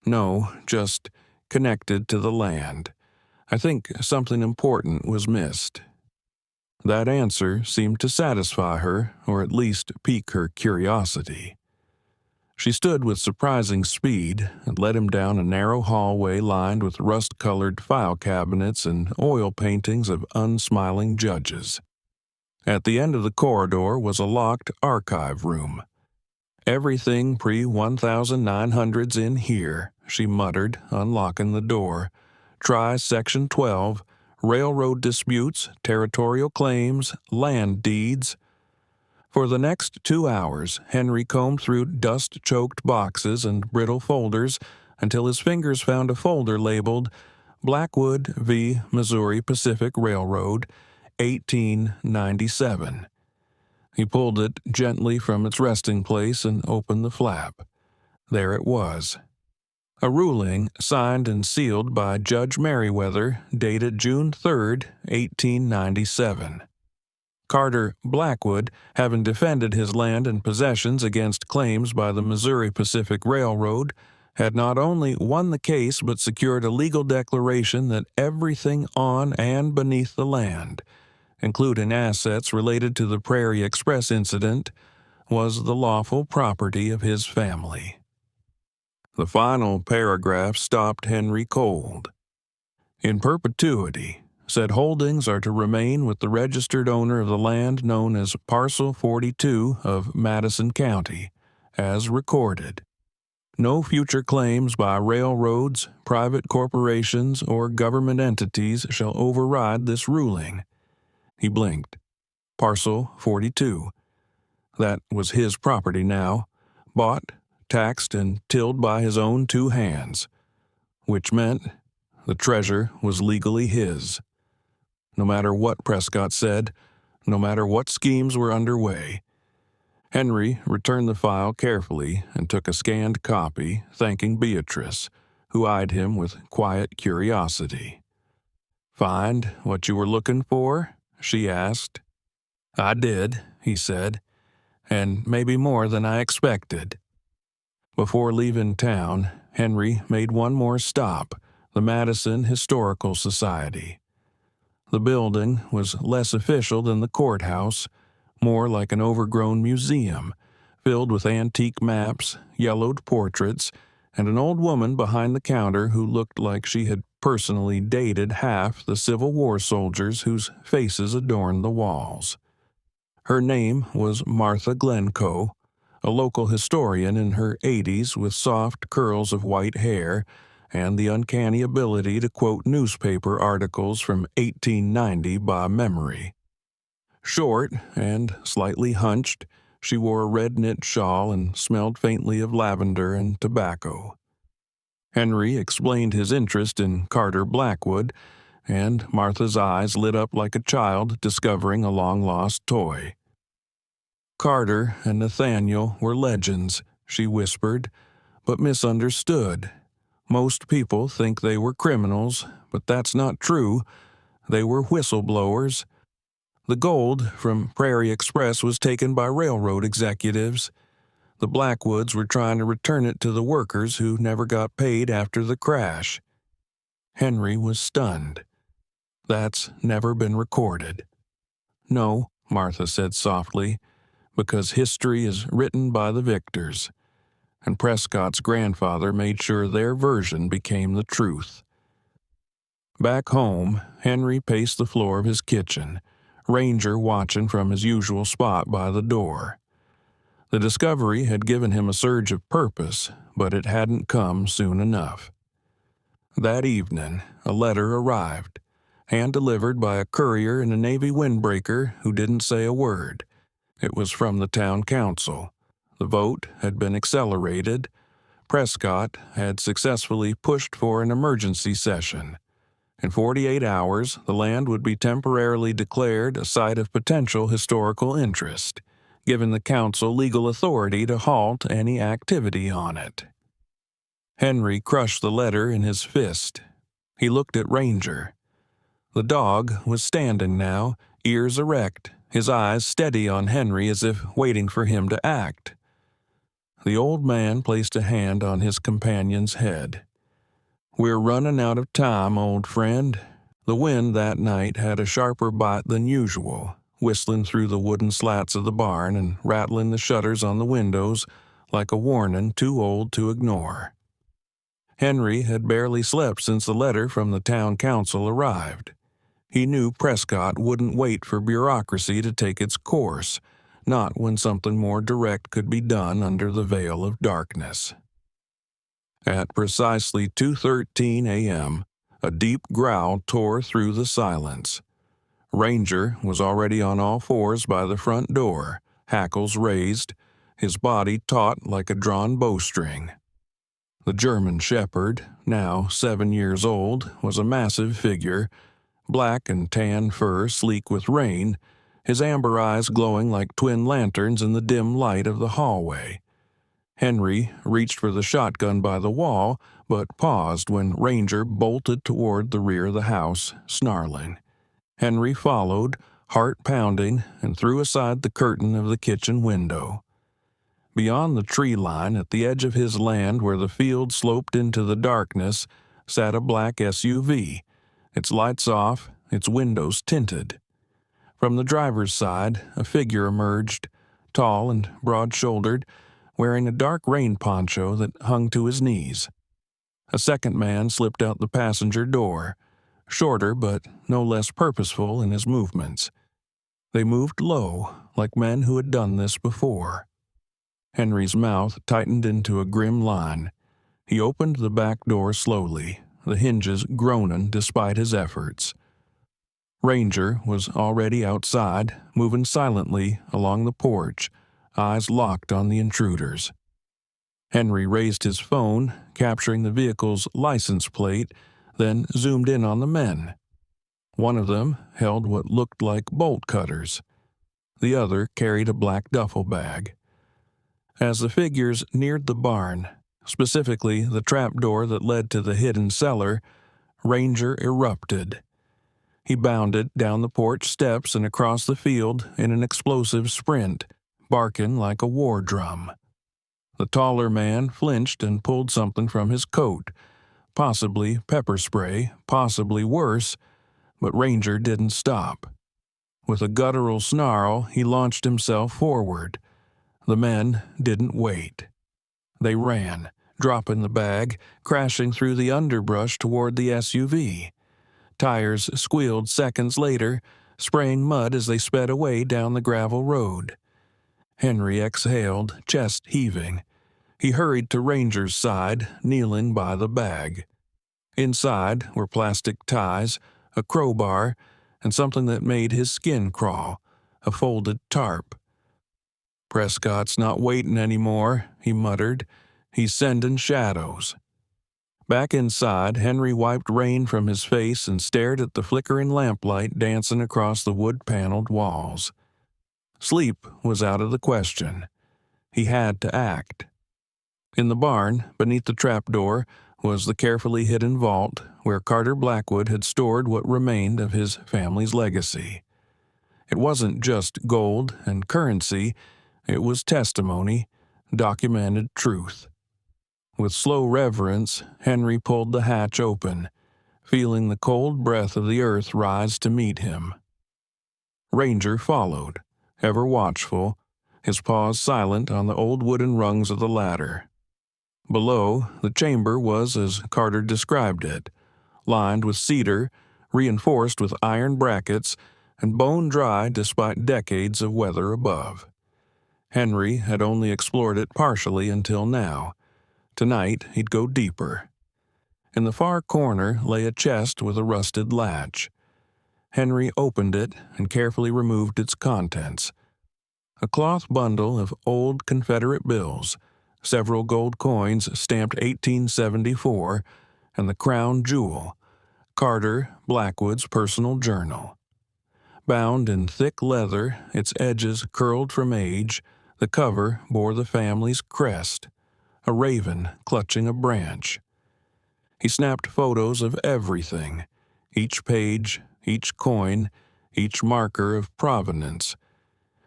"No, just connected to the land. I think something important was missed." That answer seemed to satisfy her, or at least pique her curiosity. She stood with surprising speed and led him down a narrow hallway lined with rust-colored file cabinets and oil paintings of unsmiling judges. At the end of the corridor was a locked archive room. "Everything pre-1900s in here," she muttered, unlocking the door. "Try Section 12, railroad disputes, territorial claims, land deeds." For the next 2 hours, Henry combed through dust-choked boxes and brittle folders until his fingers found a folder labeled Blackwood v. Missouri Pacific Railroad, 1897. He pulled it gently from its resting place and opened the flap. There it was. A ruling signed and sealed by Judge Merriweather dated June 3, 1897. Carter Blackwood, having defended his land and possessions against claims by the Missouri Pacific Railroad, had not only won the case but secured a legal declaration that everything on and beneath the land, including assets related to the Prairie Express incident, was the lawful property of his family. The final paragraph stopped Henry cold. In perpetuity, said holdings are to remain with the registered owner of the land known as Parcel 42 of Madison County, as recorded. No future claims by railroads, private corporations, or government entities shall override this ruling. He blinked. Parcel 42. That was his property now, bought, taxed, and tilled by his own two hands, which meant the treasure was legally his. No matter what Prescott said, no matter what schemes were underway, Henry returned the file carefully and took a scanned copy, thanking Beatrice, who eyed him with quiet curiosity. "Find what you were looking for?" she asked. "I did," he said, "and maybe more than I expected." Before leaving town, Henry made one more stop, the Madison Historical Society. The building was less official than the courthouse, more like an overgrown museum, filled with antique maps, yellowed portraits, and an old woman behind the counter who looked like she had personally dated half the Civil War soldiers whose faces adorned the walls. Her name was Martha Glencoe, a local historian in her 80s with soft curls of white hair and the uncanny ability to quote newspaper articles from 1890 by memory. Short and slightly hunched, she wore a red knit shawl and smelled faintly of lavender and tobacco. Henry explained his interest in Carter Blackwood, and Martha's eyes lit up like a child discovering a long-lost toy. Carter and Nathaniel were legends, she whispered, but misunderstood. Most people think they were criminals, but that's not true. They were whistleblowers. The gold from Prairie Express was taken by railroad executives. The Blackwoods were trying to return it to the workers who never got paid after the crash. Henry was stunned. That's never been recorded. "No," Martha said softly, "because history is written by the victors." And Prescott's grandfather made sure their version became the truth. Back home, Henry paced the floor of his kitchen, Ranger watching from his usual spot by the door. The discovery had given him a surge of purpose, but it hadn't come soon enough. That evening, a letter arrived, hand-delivered by a courier in a Navy windbreaker who didn't say a word. It was from the town council. The vote had been accelerated. Prescott had successfully pushed for an emergency session. In 48 hours, the land would be temporarily declared a site of potential historical interest, giving the council legal authority to halt any activity on it. Henry crushed the letter in his fist. He looked at Ranger. The dog was standing now, ears erect, his eyes steady on Henry as if waiting for him to act. The old man placed a hand on his companion's head. "We're running out of time, old friend." The wind that night had a sharper bite than usual, whistling through the wooden slats of the barn and rattling the shutters on the windows like a warning too old to ignore. Henry had barely slept since the letter from the town council arrived. He knew Prescott wouldn't wait for bureaucracy to take its course, not when something more direct could be done under the veil of darkness. At precisely 2:13 a.m., a deep growl tore through the silence. Ranger was already on all fours by the front door, hackles raised, his body taut like a drawn bowstring. The German shepherd, now 7 years old, was a massive figure, black and tan fur sleek with rain, his amber eyes glowing like twin lanterns in the dim light of the hallway. Henry reached for the shotgun by the wall, but paused when Ranger bolted toward the rear of the house, snarling. Henry followed, heart pounding, and threw aside the curtain of the kitchen window. Beyond the tree line, at the edge of his land where the field sloped into the darkness, sat a black SUV, its lights off, its windows tinted. From the driver's side, a figure emerged, tall and broad-shouldered, wearing a dark rain poncho that hung to his knees. A second man slipped out the passenger door, shorter but no less purposeful in his movements. They moved low, like men who had done this before. Henry's mouth tightened into a grim line. He opened the back door slowly, the hinges groaning despite his efforts. Ranger was already outside, moving silently along the porch, eyes locked on the intruders. Henry raised his phone, capturing the vehicle's license plate, then zoomed in on the men. One of them held what looked like bolt cutters. The other carried a black duffel bag. As the figures neared the barn, specifically the trapdoor that led to the hidden cellar, Ranger erupted. He bounded down the porch steps and across the field in an explosive sprint, barking like a war drum. The taller man flinched and pulled something from his coat, possibly pepper spray, possibly worse, but Ranger didn't stop. With a guttural snarl, he launched himself forward. The men didn't wait. They ran, dropping the bag, crashing through the underbrush toward the SUV. Tires squealed seconds later, spraying mud as they sped away down the gravel road. Henry exhaled, chest heaving. He hurried to Ranger's side, kneeling by the bag. Inside were plastic ties, a crowbar, and something that made his skin crawl, a folded tarp. "Prescott's not waiting anymore," he muttered. "He's sending shadows." Back inside, Henry wiped rain from his face and stared at the flickering lamplight dancing across the wood-paneled walls. Sleep was out of the question. He had to act. In the barn, beneath the trapdoor, was the carefully hidden vault where Carter Blackwood had stored what remained of his family's legacy. It wasn't just gold and currency, it was testimony, documented truth. With slow reverence, Henry pulled the hatch open, feeling the cold breath of the earth rise to meet him. Ranger followed, ever watchful, his paws silent on the old wooden rungs of the ladder. Below, the chamber was as Carter described it, lined with cedar, reinforced with iron brackets, and bone-dry despite decades of weather above. Henry had only explored it partially until now. Tonight, he'd go deeper. In the far corner lay a chest with a rusted latch. Henry opened it and carefully removed its contents. A cloth bundle of old Confederate bills, several gold coins stamped 1874, and the crown jewel, Carter Blackwood's personal journal. Bound in thick leather, its edges curled from age, the cover bore the family's crest, a raven clutching a branch. He snapped photos of everything, each page, each coin, each marker of provenance.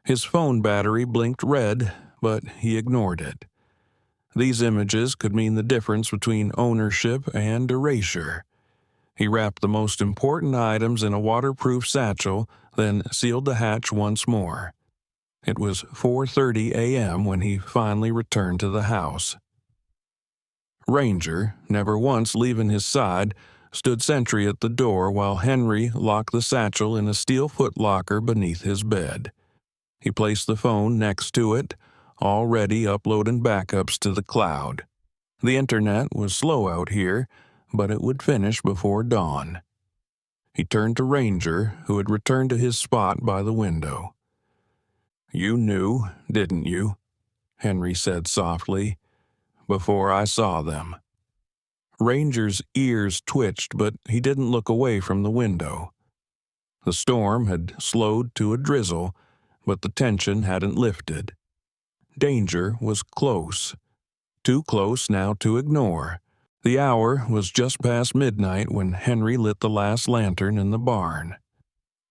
His phone battery blinked red, but he ignored it. These images could mean the difference between ownership and erasure. He wrapped the most important items in a waterproof satchel, then sealed the hatch once more. It was 4:30 a.m. when he finally returned to the house. Ranger, never once leaving his side, stood sentry at the door while Henry locked the satchel in a steel footlocker beneath his bed. He placed the phone next to it, already uploading backups to the cloud. The internet was slow out here, but it would finish before dawn. He turned to Ranger, who had returned to his spot by the window. "You knew, didn't you?" Henry said softly. "Before I saw them." Ranger's ears twitched, but he didn't look away from the window. The storm had slowed to a drizzle, but the tension hadn't lifted. Danger was close. Too close now to ignore. The hour was just past midnight when Henry lit the last lantern in the barn.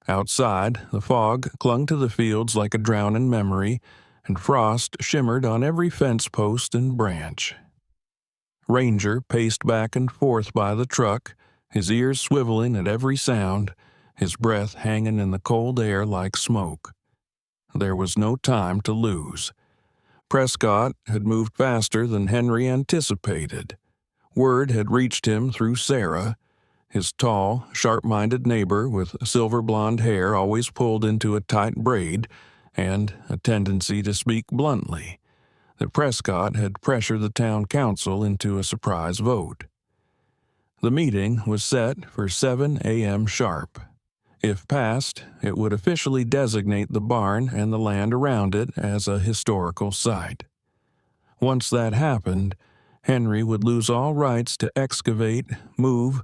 Outside, the fog clung to the fields like a drowning memory, and frost shimmered on every fence post and branch. Ranger paced back and forth by the truck, his ears swiveling at every sound, his breath hanging in the cold air like smoke. There was no time to lose. Prescott had moved faster than Henry anticipated. Word had reached him through Sarah, his tall, sharp-minded neighbor with silver blonde hair always pulled into a tight braid and a tendency to speak bluntly, that Prescott had pressured the town council into a surprise vote. The meeting was set for 7 a.m. sharp. If passed, it would officially designate the barn and the land around it as a historical site. Once that happened, Henry would lose all rights to excavate, move,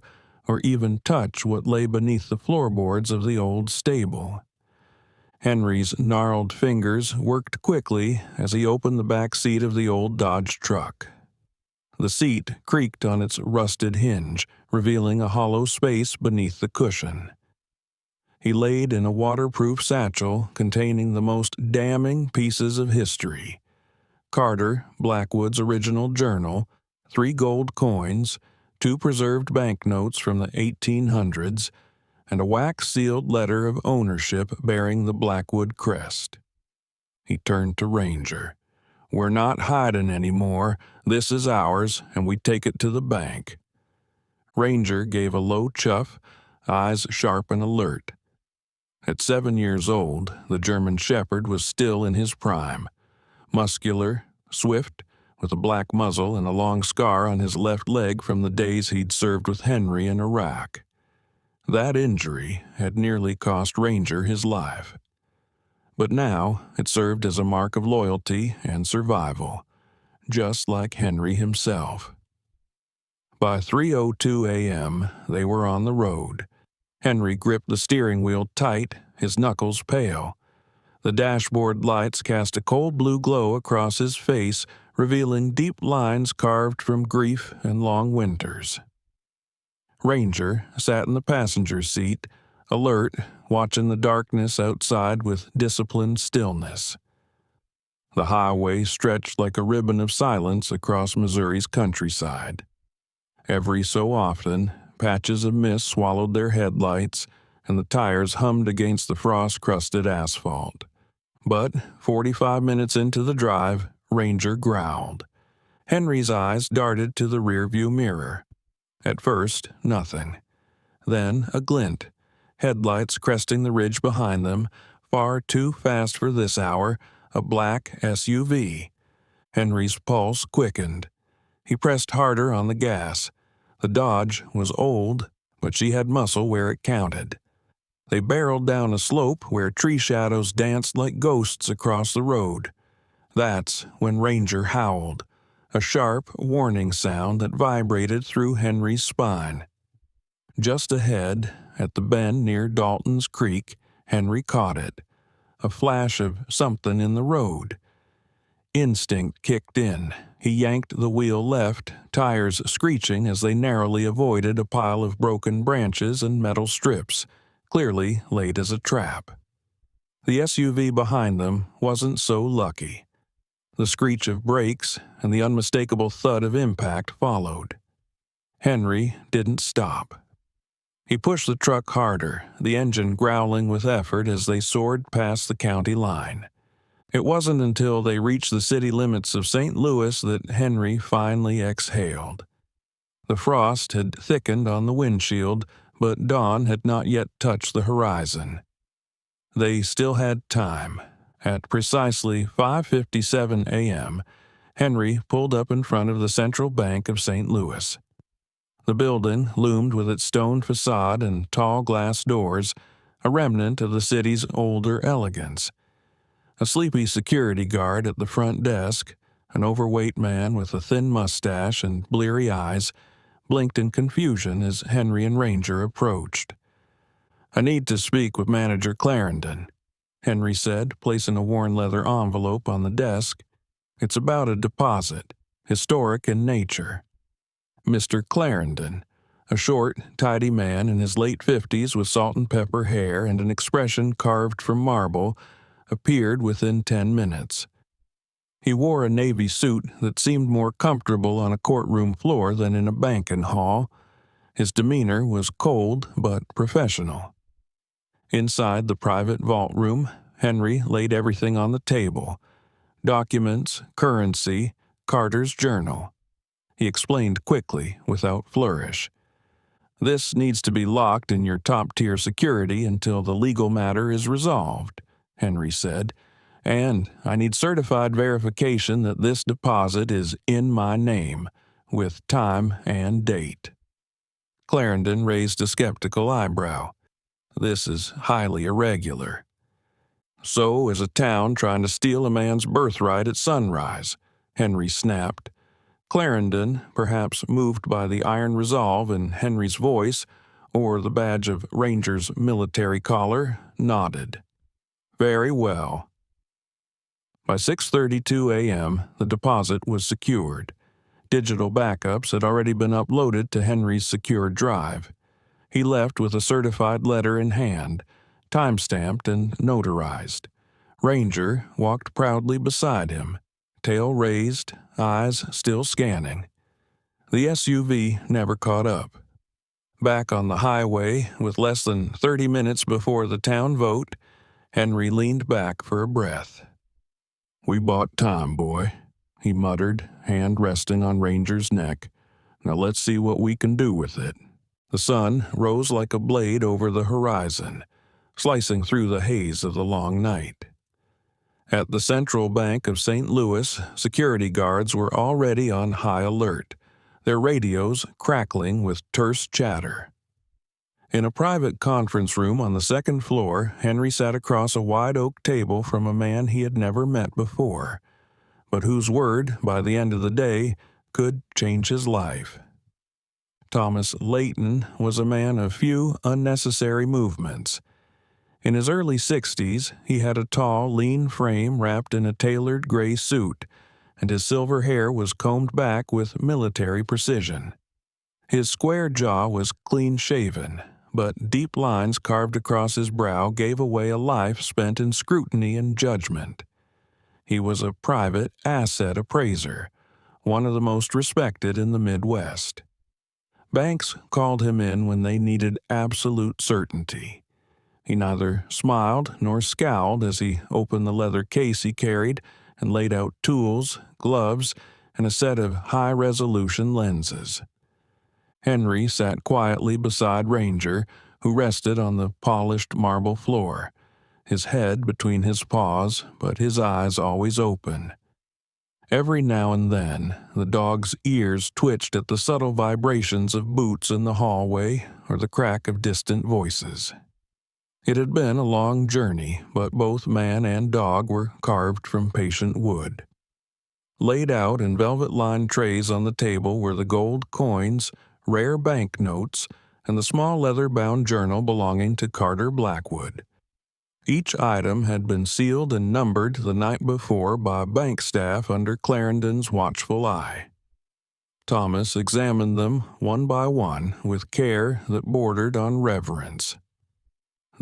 or even touch what lay beneath the floorboards of the old stable. Henry's gnarled fingers worked quickly as he opened the back seat of the old Dodge truck. The seat creaked on its rusted hinge, revealing a hollow space beneath the cushion. He laid in a waterproof satchel containing the most damning pieces of history: Carter Blackwood's original journal, 3 gold coins, 2 preserved banknotes from the 1800s, and a wax-sealed letter of ownership bearing the Blackwood crest. He turned to Ranger. "We're not hiding anymore. This is ours, and we take it to the bank." Ranger gave a low chuff, eyes sharp and alert. At 7 years old, the German Shepherd was still in his prime. Muscular, swift, with a black muzzle and a long scar on his left leg from the days he'd served with Henry in Iraq. That injury had nearly cost Ranger his life. But now it served as a mark of loyalty and survival, just like Henry himself. By 3:02 a.m., they were on the road. Henry gripped the steering wheel tight, his knuckles pale. The dashboard lights cast a cold blue glow across his face, revealing deep lines carved from grief and long winters. Ranger sat in the passenger seat, alert, watching the darkness outside with disciplined stillness. The highway stretched like a ribbon of silence across Missouri's countryside. Every so often, patches of mist swallowed their headlights, and the tires hummed against the frost-crusted asphalt. But 45 minutes into the drive, Ranger growled. Henry's eyes darted to the rearview mirror. At first, nothing. Then a glint. Headlights cresting the ridge behind them, far too fast for this hour, a black SUV. Henry's pulse quickened. He pressed harder on the gas. The Dodge was old, but she had muscle where it counted. They barreled down a slope where tree shadows danced like ghosts across the road. That's when Ranger howled, a sharp, warning sound that vibrated through Henry's spine. Just ahead, at the bend near Dalton's Creek, Henry caught it, a flash of something in the road. Instinct kicked in. He yanked the wheel left, tires screeching as they narrowly avoided a pile of broken branches and metal strips, clearly laid as a trap. The SUV behind them wasn't so lucky. The screech of brakes and the unmistakable thud of impact followed. Henry didn't stop. He pushed the truck harder, the engine growling with effort as they soared past the county line. It wasn't until they reached the city limits of St. Louis that Henry finally exhaled. The frost had thickened on the windshield, but dawn had not yet touched the horizon. They still had time. At precisely 5:57 a.m., Henry pulled up in front of the Central Bank of St. Louis. The building loomed with its stone facade and tall glass doors, a remnant of the city's older elegance. A sleepy security guard at the front desk, an overweight man with a thin mustache and bleary eyes, blinked in confusion as Henry and Ranger approached. "I need to speak with Manager Clarendon," Henry said, placing a worn leather envelope on the desk. "It's about a deposit, historic in nature." Mr. Clarendon, a short, tidy man in his late 50s with salt and pepper hair and an expression carved from marble, appeared within 10 minutes. He wore a navy suit that seemed more comfortable on a courtroom floor than in a banquet hall. His demeanor was cold but professional. Inside the private vault room, Henry laid everything on the table: documents, currency, Carter's journal. He explained quickly, without flourish. "This needs to be locked in your top-tier security until the legal matter is resolved," Henry said, "and I need certified verification that this deposit is in my name, with time and date." Clarendon raised a skeptical eyebrow. "This is highly irregular." "So is a town trying to steal a man's birthright at sunrise," Henry snapped. Clarendon, perhaps moved by the iron resolve in Henry's voice or the badge of Ranger's military collar, nodded. "Very well." By 6:32 a.m., the deposit was secured. Digital backups had already been uploaded to Henry's secured drive. He left with a certified letter in hand, time-stamped and notarized. Ranger walked proudly beside him, tail raised, eyes still scanning. The SUV never caught up. Back on the highway, with less than 30 minutes before the town vote, Henry leaned back for a breath. "We bought time, boy," he muttered, hand resting on Ranger's neck. "Now let's see what we can do with it." The sun rose like a blade over the horizon, slicing through the haze of the long night. At the Central Bank of St. Louis, security guards were already on high alert, their radios crackling with terse chatter. In a private conference room on the second floor, Henry sat across a wide oak table from a man he had never met before, but whose word, by the end of the day, could change his life. Thomas Layton was a man of few unnecessary movements. In his early 60s, he had a tall, lean frame wrapped in a tailored gray suit, and his silver hair was combed back with military precision. His square jaw was clean-shaven, but deep lines carved across his brow gave away a life spent in scrutiny and judgment. He was a private asset appraiser, one of the most respected in the Midwest. Banks called him in when they needed absolute certainty. He neither smiled nor scowled as he opened the leather case he carried and laid out tools, gloves, and a set of high-resolution lenses. Henry sat quietly beside Ranger, who rested on the polished marble floor, his head between his paws, but his eyes always open. Every now and then, the dog's ears twitched at the subtle vibrations of boots in the hallway or the crack of distant voices. It had been a long journey, but both man and dog were carved from patient wood. Laid out in velvet-lined trays on the table were the gold coins, rare banknotes, and the small leather-bound journal belonging to Carter Blackwood. Each item had been sealed and numbered the night before by bank staff under Clarendon's watchful eye. Thomas examined them one by one with care that bordered on reverence.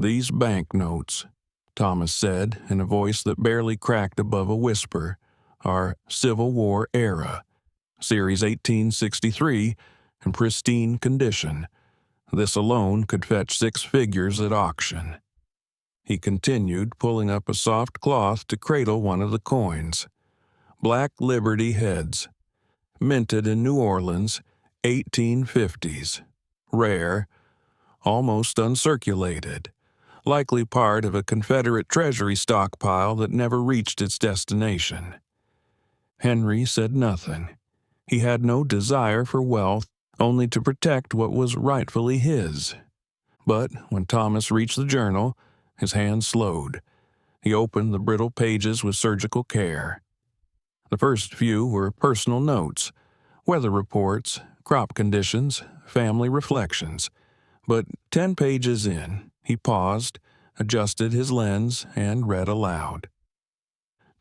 "These banknotes," Thomas said in a voice that barely cracked above a whisper, "are Civil War era, Series 1863, in pristine condition. This alone could fetch 6 figures at auction." He continued, pulling up a soft cloth to cradle one of the coins. "Black Liberty heads. Minted in New Orleans, 1850s. Rare, almost uncirculated. Likely part of a Confederate treasury stockpile that never reached its destination." Henry said nothing. He had no desire for wealth, only to protect what was rightfully his. But when Thomas reached the journal, his hand slowed. He opened the brittle pages with surgical care. The first few were personal notes, weather reports, crop conditions, family reflections. But 10 pages in, he paused, adjusted his lens, and read aloud.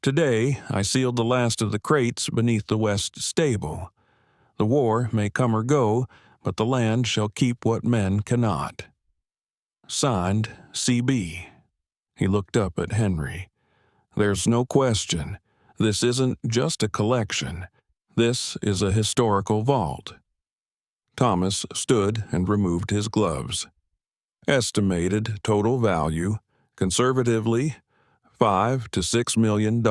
"Today, I sealed the last of the crates beneath the west stable. The war may come or go, but the land shall keep what men cannot. Signed, C.B. He looked up at Henry. There's no question. This isn't just a collection. This is a historical vault. Thomas stood and removed his gloves. Estimated total value, conservatively, $5 to $6 million.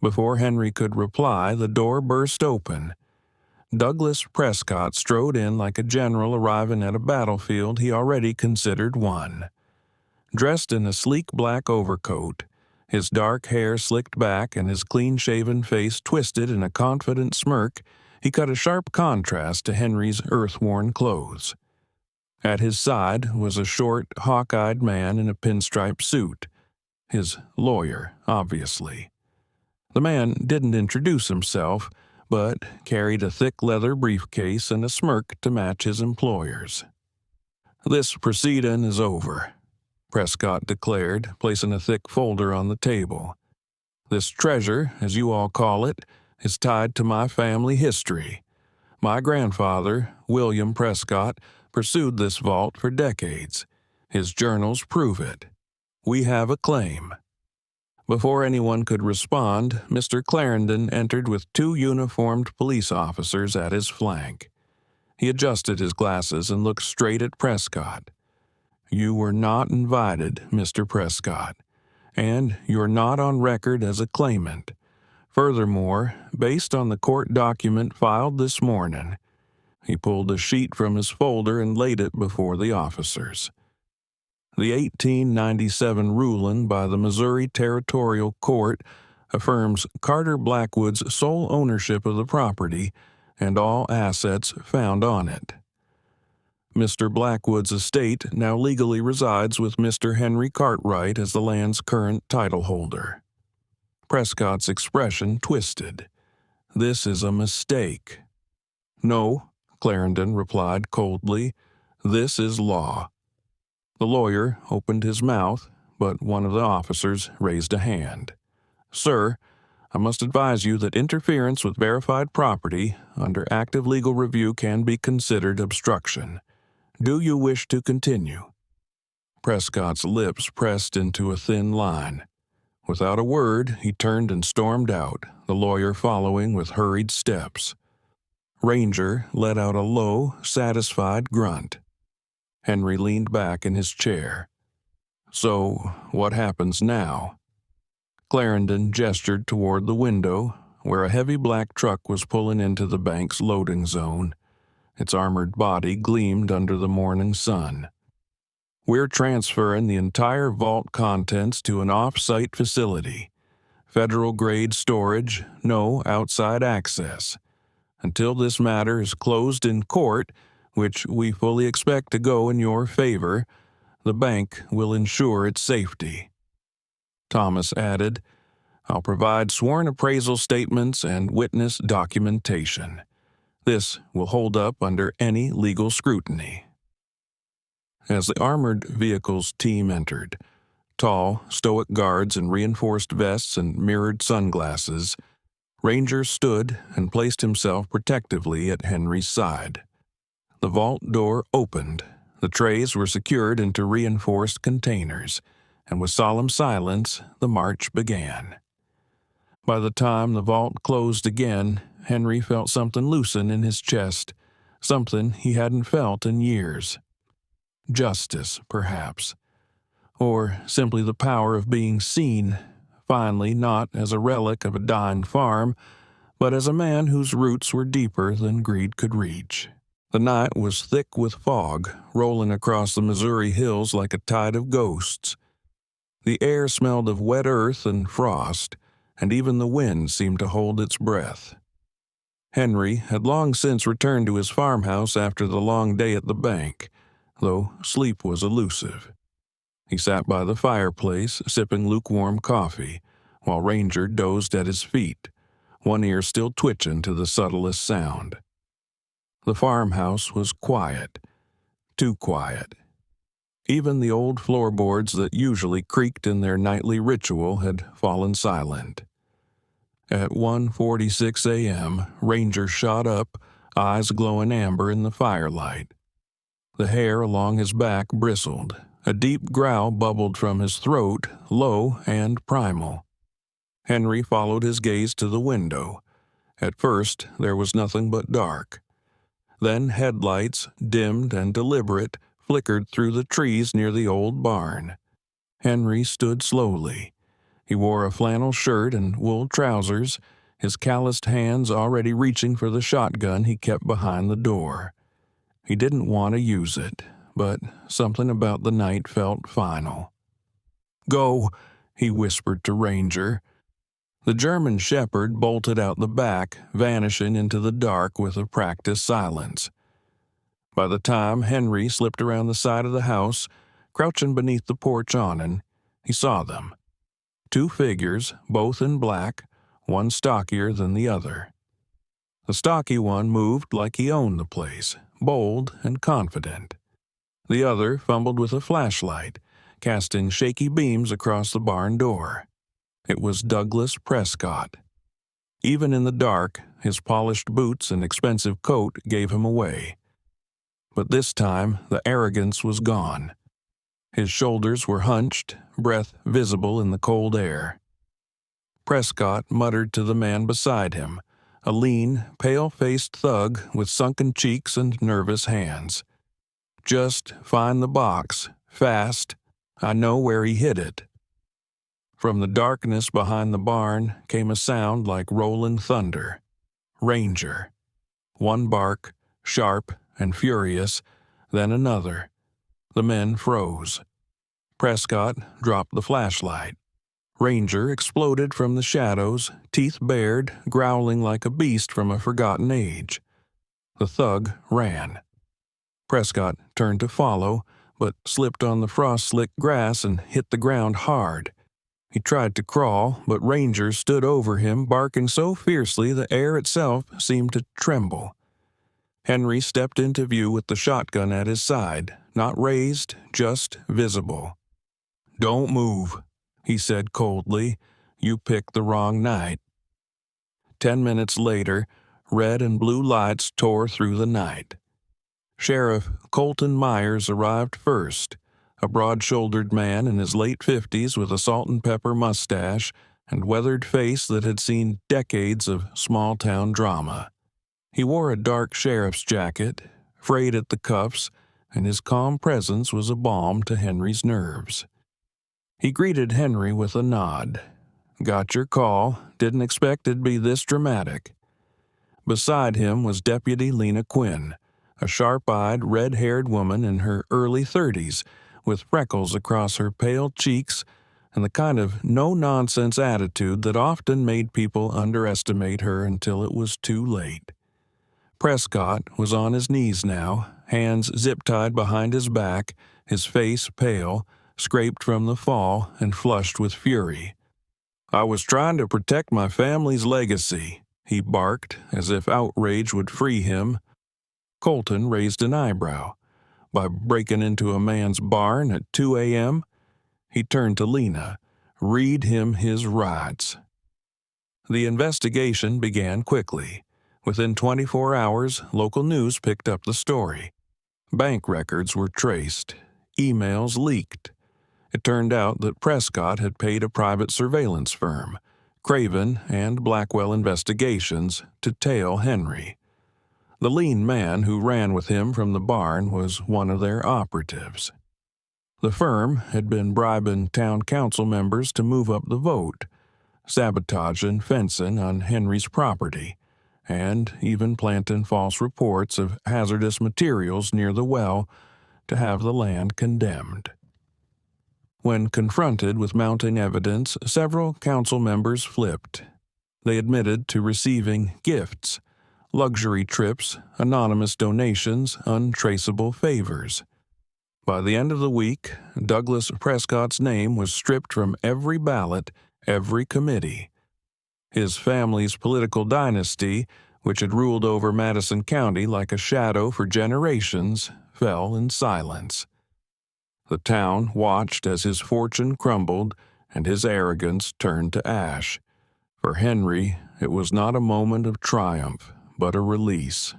Before Henry could reply, the door burst open. Douglas Prescott strode in like a general arriving at a battlefield he already considered won. Dressed in a sleek black overcoat, his dark hair slicked back and his clean-shaven face twisted in a confident smirk, he cut a sharp contrast to Henry's earth-worn clothes. At his side was a short, hawk-eyed man in a pinstripe suit. His lawyer, obviously. The man didn't introduce himself, but carried a thick leather briefcase and a smirk to match his employer's. "This proceeding is over," Prescott declared, placing a thick folder on the table. "This treasure, as you all call it, is tied to my family history. My grandfather, William Prescott, pursued this vault for decades. His journals prove it. We have a claim." Before anyone could respond, Mr. Clarendon entered with 2 uniformed police officers at his flank. He adjusted his glasses and looked straight at Prescott. "You were not invited, Mr. Prescott, and you're not on record as a claimant. Furthermore, based on the court document filed this morning," he pulled a sheet from his folder and laid it before the officers. "The 1897 ruling by the Missouri Territorial Court affirms Carter Blackwood's sole ownership of the property and all assets found on it. Mr. Blackwood's estate now legally resides with Mr. Henry Cartwright as the land's current title holder." Prescott's expression twisted. "This is a mistake." "No," Clarendon replied coldly. "This is law." The lawyer opened his mouth, but one of the officers raised a hand. "Sir, I must advise you that interference with verified property under active legal review can be considered obstruction. Do you wish to continue?" Prescott's lips pressed into a thin line. Without a word, he turned and stormed out, the lawyer following with hurried steps. Ranger let out a low, satisfied grunt. Henry leaned back in his chair. "So, what happens now?" Clarendon gestured toward the window, where a heavy black truck was pulling into the bank's loading zone. Its armored body gleamed under the morning sun. "We're transferring the entire vault contents to an off-site facility. Federal-grade storage, no outside access. Until this matter is closed in court, which we fully expect to go in your favor, the bank will ensure its safety." Thomas added, "I'll provide sworn appraisal statements and witness documentation. This will hold up under any legal scrutiny." As the armored vehicle's team entered, tall, stoic guards in reinforced vests and mirrored sunglasses, Ranger stood and placed himself protectively at Henry's side. The vault door opened, the trays were secured into reinforced containers, and with solemn silence, the march began. By the time the vault closed again, Henry felt something loosen in his chest, something he hadn't felt in years. Justice, perhaps. Or simply the power of being seen, finally not as a relic of a dying farm, but as a man whose roots were deeper than greed could reach. The night was thick with fog, rolling across the Missouri hills like a tide of ghosts. The air smelled of wet earth and frost, and even the wind seemed to hold its breath. Henry had long since returned to his farmhouse after the long day at the bank, though sleep was elusive. He sat by the fireplace, sipping lukewarm coffee, while Ranger dozed at his feet, one ear still twitching to the subtlest sound. The farmhouse was quiet, too quiet. Even the old floorboards that usually creaked in their nightly ritual had fallen silent. At 1:46 a.m., Ranger shot up, eyes glowing amber in the firelight. The hair along his back bristled. A deep growl bubbled from his throat, low and primal. Henry followed his gaze to the window. At first, there was nothing but dark. Then headlights, dimmed and deliberate, flickered through the trees near the old barn. Henry stood slowly. He wore a flannel shirt and wool trousers, his calloused hands already reaching for the shotgun he kept behind the door. He didn't want to use it, but something about the night felt final. "Go," he whispered to Ranger. The German shepherd bolted out the back, vanishing into the dark with a practiced silence. By the time Henry slipped around the side of the house, crouching beneath the porch awning, he saw them. Two figures, both in black, one stockier than the other. The stocky one moved like he owned the place, bold and confident. The other fumbled with a flashlight, casting shaky beams across the barn door. It was Douglas Prescott. Even in the dark, his polished boots and expensive coat gave him away. But this time, the arrogance was gone. His shoulders were hunched, breath visible in the cold air. Prescott muttered to the man beside him, a lean, pale-faced thug with sunken cheeks and nervous hands. "Just find the box, fast. I know where he hid it." From the darkness behind the barn came a sound like rolling thunder. Ranger. One bark, sharp and furious, then another. The men froze. Prescott dropped the flashlight. Ranger exploded from the shadows, teeth bared, growling like a beast from a forgotten age. The thug ran. Prescott turned to follow, but slipped on the frost-slicked grass and hit the ground hard. He tried to crawl, but Ranger stood over him, barking so fiercely the air itself seemed to tremble. Henry stepped into view with the shotgun at his side, not raised, just visible. "Don't move," he said coldly. "You picked the wrong night." 10 minutes later, red and blue lights tore through the night. Sheriff Colton Myers arrived first, a broad-shouldered man in his late 50s with a salt-and-pepper mustache and weathered face that had seen decades of small-town drama. He wore a dark sheriff's jacket, frayed at the cuffs, and his calm presence was a balm to Henry's nerves. He greeted Henry with a nod. "Got your call. Didn't expect it'd be this dramatic." Beside him was Deputy Lena Quinn, a sharp-eyed, red-haired woman in her early 30s, with freckles across her pale cheeks and the kind of no-nonsense attitude that often made people underestimate her until it was too late. Prescott was on his knees now, hands zip-tied behind his back, his face pale, scraped from the fall and flushed with fury. "I was trying to protect my family's legacy," he barked, as if outrage would free him. Colton raised an eyebrow. "By breaking into a man's barn at 2 a.m.? He turned to Lena. "Read him his rights." The investigation began quickly. Within 24 hours, local news picked up the story. Bank records were traced. Emails leaked. It turned out that Prescott had paid a private surveillance firm, Craven and Blackwell Investigations, to tail Henry. The lean man who ran with him from the barn was one of their operatives. The firm had been bribing town council members to move up the vote, sabotaging fencing on Henry's property, and even planting false reports of hazardous materials near the well to have the land condemned. When confronted with mounting evidence, several council members flipped. They admitted to receiving gifts, luxury trips, anonymous donations, untraceable favors. By the end of the week, Douglas Prescott's name was stripped from every ballot, every committee. His family's political dynasty, which had ruled over Madison County like a shadow for generations, fell in silence. The town watched as his fortune crumbled and his arrogance turned to ash. For Henry, it was not a moment of triumph, but a release.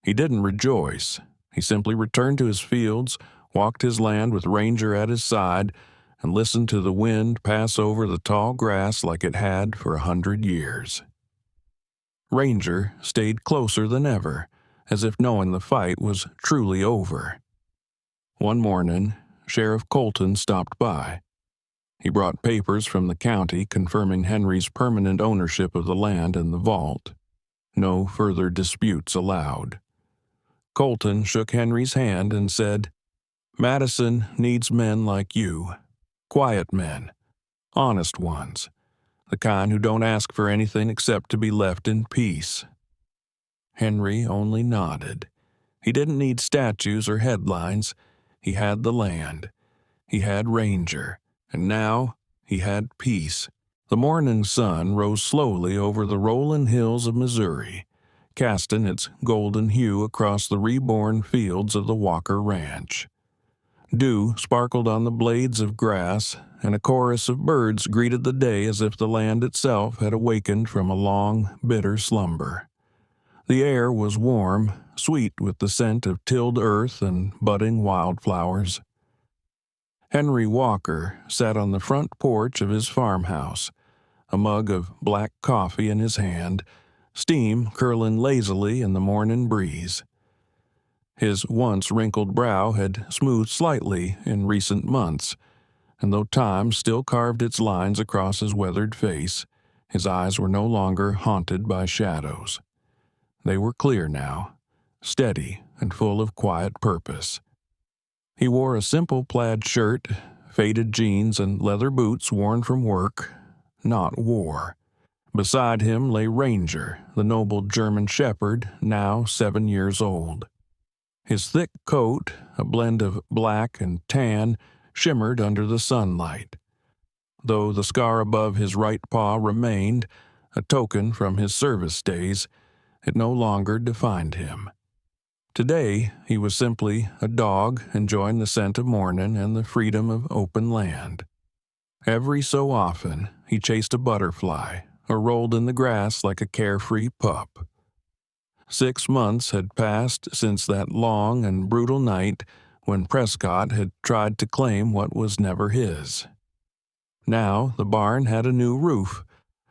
He didn't rejoice. He simply returned to his fields, walked his land with Ranger at his side, and listened to the wind pass over the tall grass like it had for 100 years. Ranger stayed closer than ever, as if knowing the fight was truly over. One morning, Sheriff Colton stopped by. He brought papers from the county confirming Henry's permanent ownership of the land and the vault. No further disputes allowed. Colton shook Henry's hand and said, "Madison needs men like you. Quiet men. Honest ones. The kind who don't ask for anything except to be left in peace." Henry only nodded. He didn't need statues or headlines. He had the land. He had Ranger. And now he had peace. The morning sun rose slowly over the rolling hills of Missouri, casting its golden hue across the reborn fields of the Walker Ranch. Dew sparkled on the blades of grass, and a chorus of birds greeted the day as if the land itself had awakened from a long, bitter slumber. The air was warm, sweet with the scent of tilled earth and budding wildflowers. Henry Walker sat on the front porch of his farmhouse, a mug of black coffee in his hand, steam curling lazily in the morning breeze. His once wrinkled brow had smoothed slightly in recent months, and though time still carved its lines across his weathered face, his eyes were no longer haunted by shadows. They were clear now, steady and full of quiet purpose. He wore a simple plaid shirt, faded jeans, and leather boots worn from work, not war. Beside him lay Ranger, the noble German shepherd, now 7 years old. His thick coat, a blend of black and tan, shimmered under the sunlight. Though the scar above his right paw remained, a token from his service days, it no longer defined him. Today, he was simply a dog enjoying the scent of morning and the freedom of open land. Every so often, he chased a butterfly or rolled in the grass like a carefree pup. 6 months had passed since that long and brutal night when Prescott had tried to claim what was never his. Now the barn had a new roof,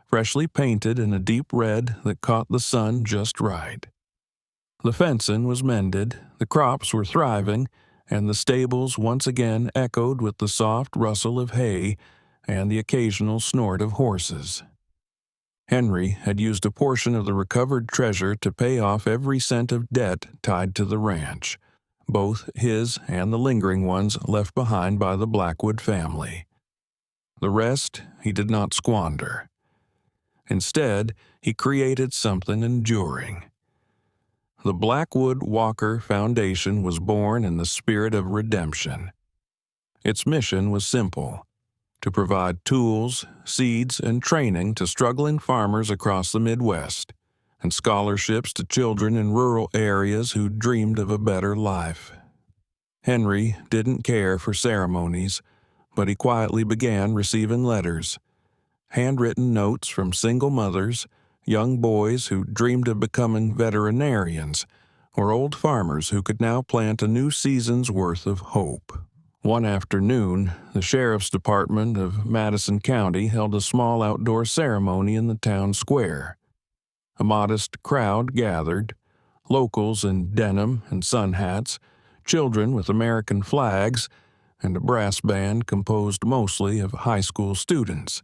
freshly painted in a deep red that caught the sun just right. The fencing was mended, the crops were thriving, and the stables once again echoed with the soft rustle of hay and the occasional snort of horses. Henry had used a portion of the recovered treasure to pay off every cent of debt tied to the ranch, both his and the lingering ones left behind by the Blackwood family. The rest he did not squander. Instead, he created something enduring. The Blackwood Walker Foundation was born in the spirit of redemption. Its mission was simple: to provide tools, seeds, and training to struggling farmers across the Midwest, and scholarships to children in rural areas who dreamed of a better life. Henry didn't care for ceremonies, but he quietly began receiving letters, handwritten notes from single mothers, young boys who dreamed of becoming veterinarians, or old farmers who could now plant a new season's worth of hope. One afternoon, the Sheriff's Department of Madison County held a small outdoor ceremony in the town square. A modest crowd gathered, locals in denim and sun hats, children with American flags, and a brass band composed mostly of high school students.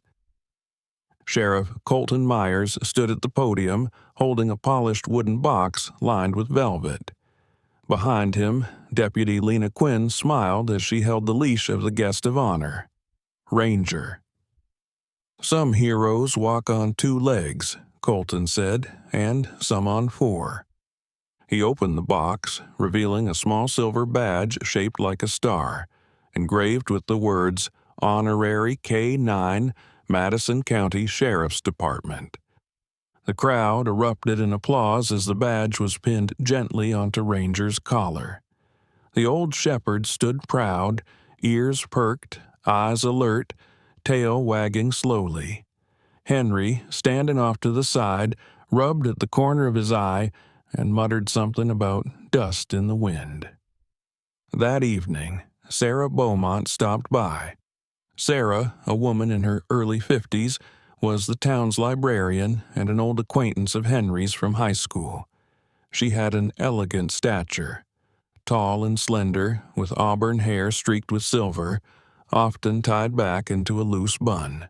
Sheriff Colton Myers stood at the podium holding a polished wooden box lined with velvet. Behind him, Deputy Lena Quinn smiled as she held the leash of the guest of honor, Ranger. "Some heroes walk on 2 legs," Colton said, "and some on 4. He opened the box, revealing a small silver badge shaped like a star, engraved with the words Honorary K-9 Madison County Sheriff's Department. The crowd erupted in applause as the badge was pinned gently onto Ranger's collar. The old shepherd stood proud, ears perked, eyes alert, tail wagging slowly. Henry, standing off to the side, rubbed at the corner of his eye and muttered something about dust in the wind. That evening, Sarah Beaumont stopped by. Sarah, a woman in her early 50s, was the town's librarian and an old acquaintance of Henry's from high school. She had an elegant stature, tall and slender, with auburn hair streaked with silver, often tied back into a loose bun.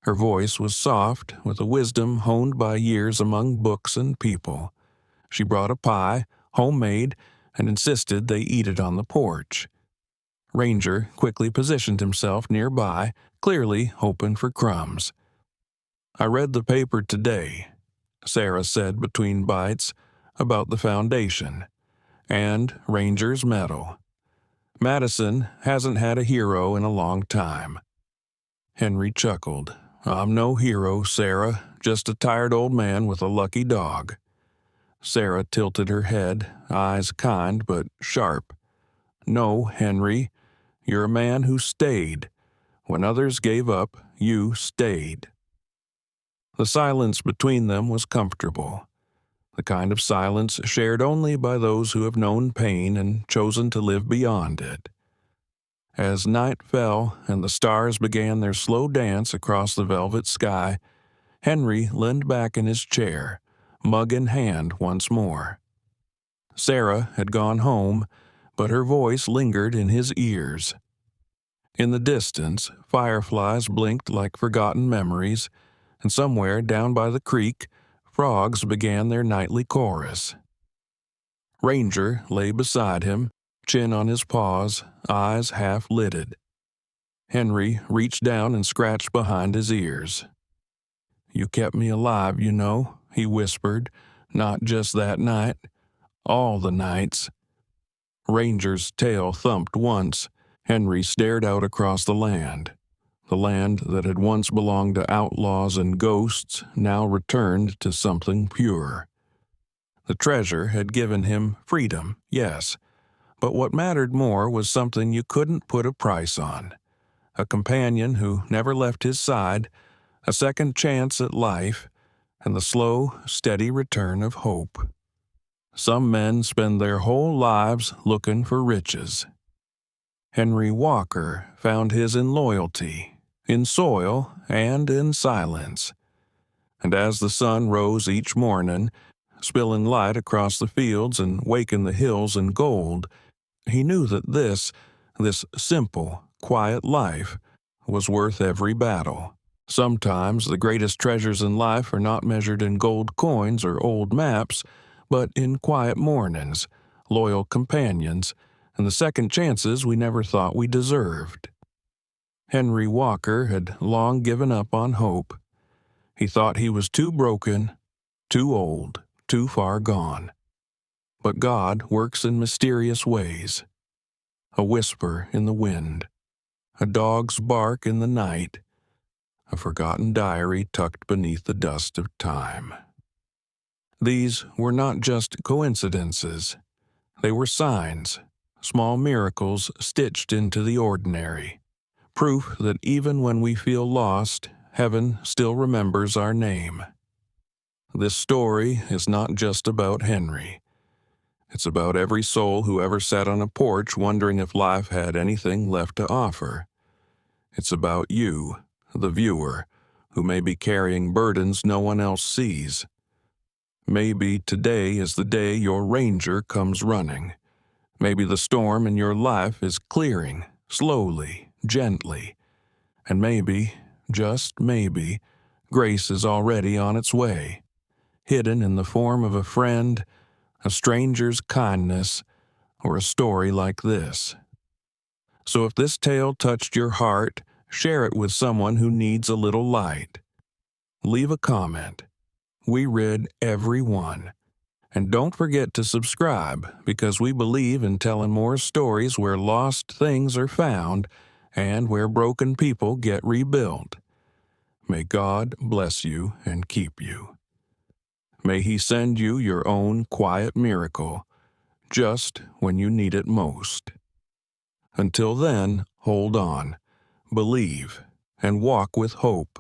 Her voice was soft, with a wisdom honed by years among books and people. She brought a pie, homemade, and insisted they eat it on the porch. Ranger quickly positioned himself nearby, clearly hoping for crumbs. "I read the paper today," Sarah said between bites, "about the foundation, and Ranger's medal. Madison hasn't had a hero in a long time." Henry chuckled. "I'm no hero, Sarah, just a tired old man with a lucky dog." Sarah tilted her head, eyes kind but sharp. "No, Henry, you're a man who stayed. When others gave up, you stayed." The silence between them was comfortable, the kind of silence shared only by those who have known pain and chosen to live beyond it. As night fell and the stars began their slow dance across the velvet sky, Henry leaned back in his chair, mug in hand once more. Sarah had gone home, but her voice lingered in his ears. In the distance, fireflies blinked like forgotten memories, and somewhere down by the creek, frogs began their nightly chorus. Ranger lay beside him, chin on his paws, eyes half-lidded. Henry reached down and scratched behind his ears. "You kept me alive, you know," he whispered, "not just that night, all the nights." Ranger's tail thumped once. Henry stared out across the land that had once belonged to outlaws and ghosts, now returned to something pure. The treasure had given him freedom, yes, but what mattered more was something you couldn't put a price on. A companion who never left his side, a second chance at life, and the slow, steady return of hope. Some men spend their whole lives looking for riches. Henry Walker found his in loyalty, in soil, and in silence. And as the sun rose each morning, spilling light across the fields and waking the hills in gold, he knew that this simple, quiet life was worth every battle. Sometimes the greatest treasures in life are not measured in gold coins or old maps, but in quiet mornings, loyal companions, and the second chances we never thought we deserved. Henry Walker had long given up on hope. He thought he was too broken, too old, too far gone. But God works in mysterious ways. A whisper in the wind, a dog's bark in the night, a forgotten diary tucked beneath the dust of time. These were not just coincidences. They were signs, small miracles stitched into the ordinary. Proof that even when we feel lost, heaven still remembers our name. This story is not just about Henry. It's about every soul who ever sat on a porch wondering if life had anything left to offer. It's about you, the viewer, who may be carrying burdens no one else sees. Maybe today is the day your ranger comes running. Maybe the storm in your life is clearing, slowly, gently. And maybe, just maybe, grace is already on its way, hidden in the form of a friend, a stranger's kindness, or a story like this. So if this tale touched your heart, share it with someone who needs a little light. Leave a comment. We read every one. And don't forget to subscribe, because we believe in telling more stories where lost things are found and where broken people get rebuilt. May God bless you and keep you. May He send you your own quiet miracle, just when you need it most. Until then, hold on, believe, and walk with hope.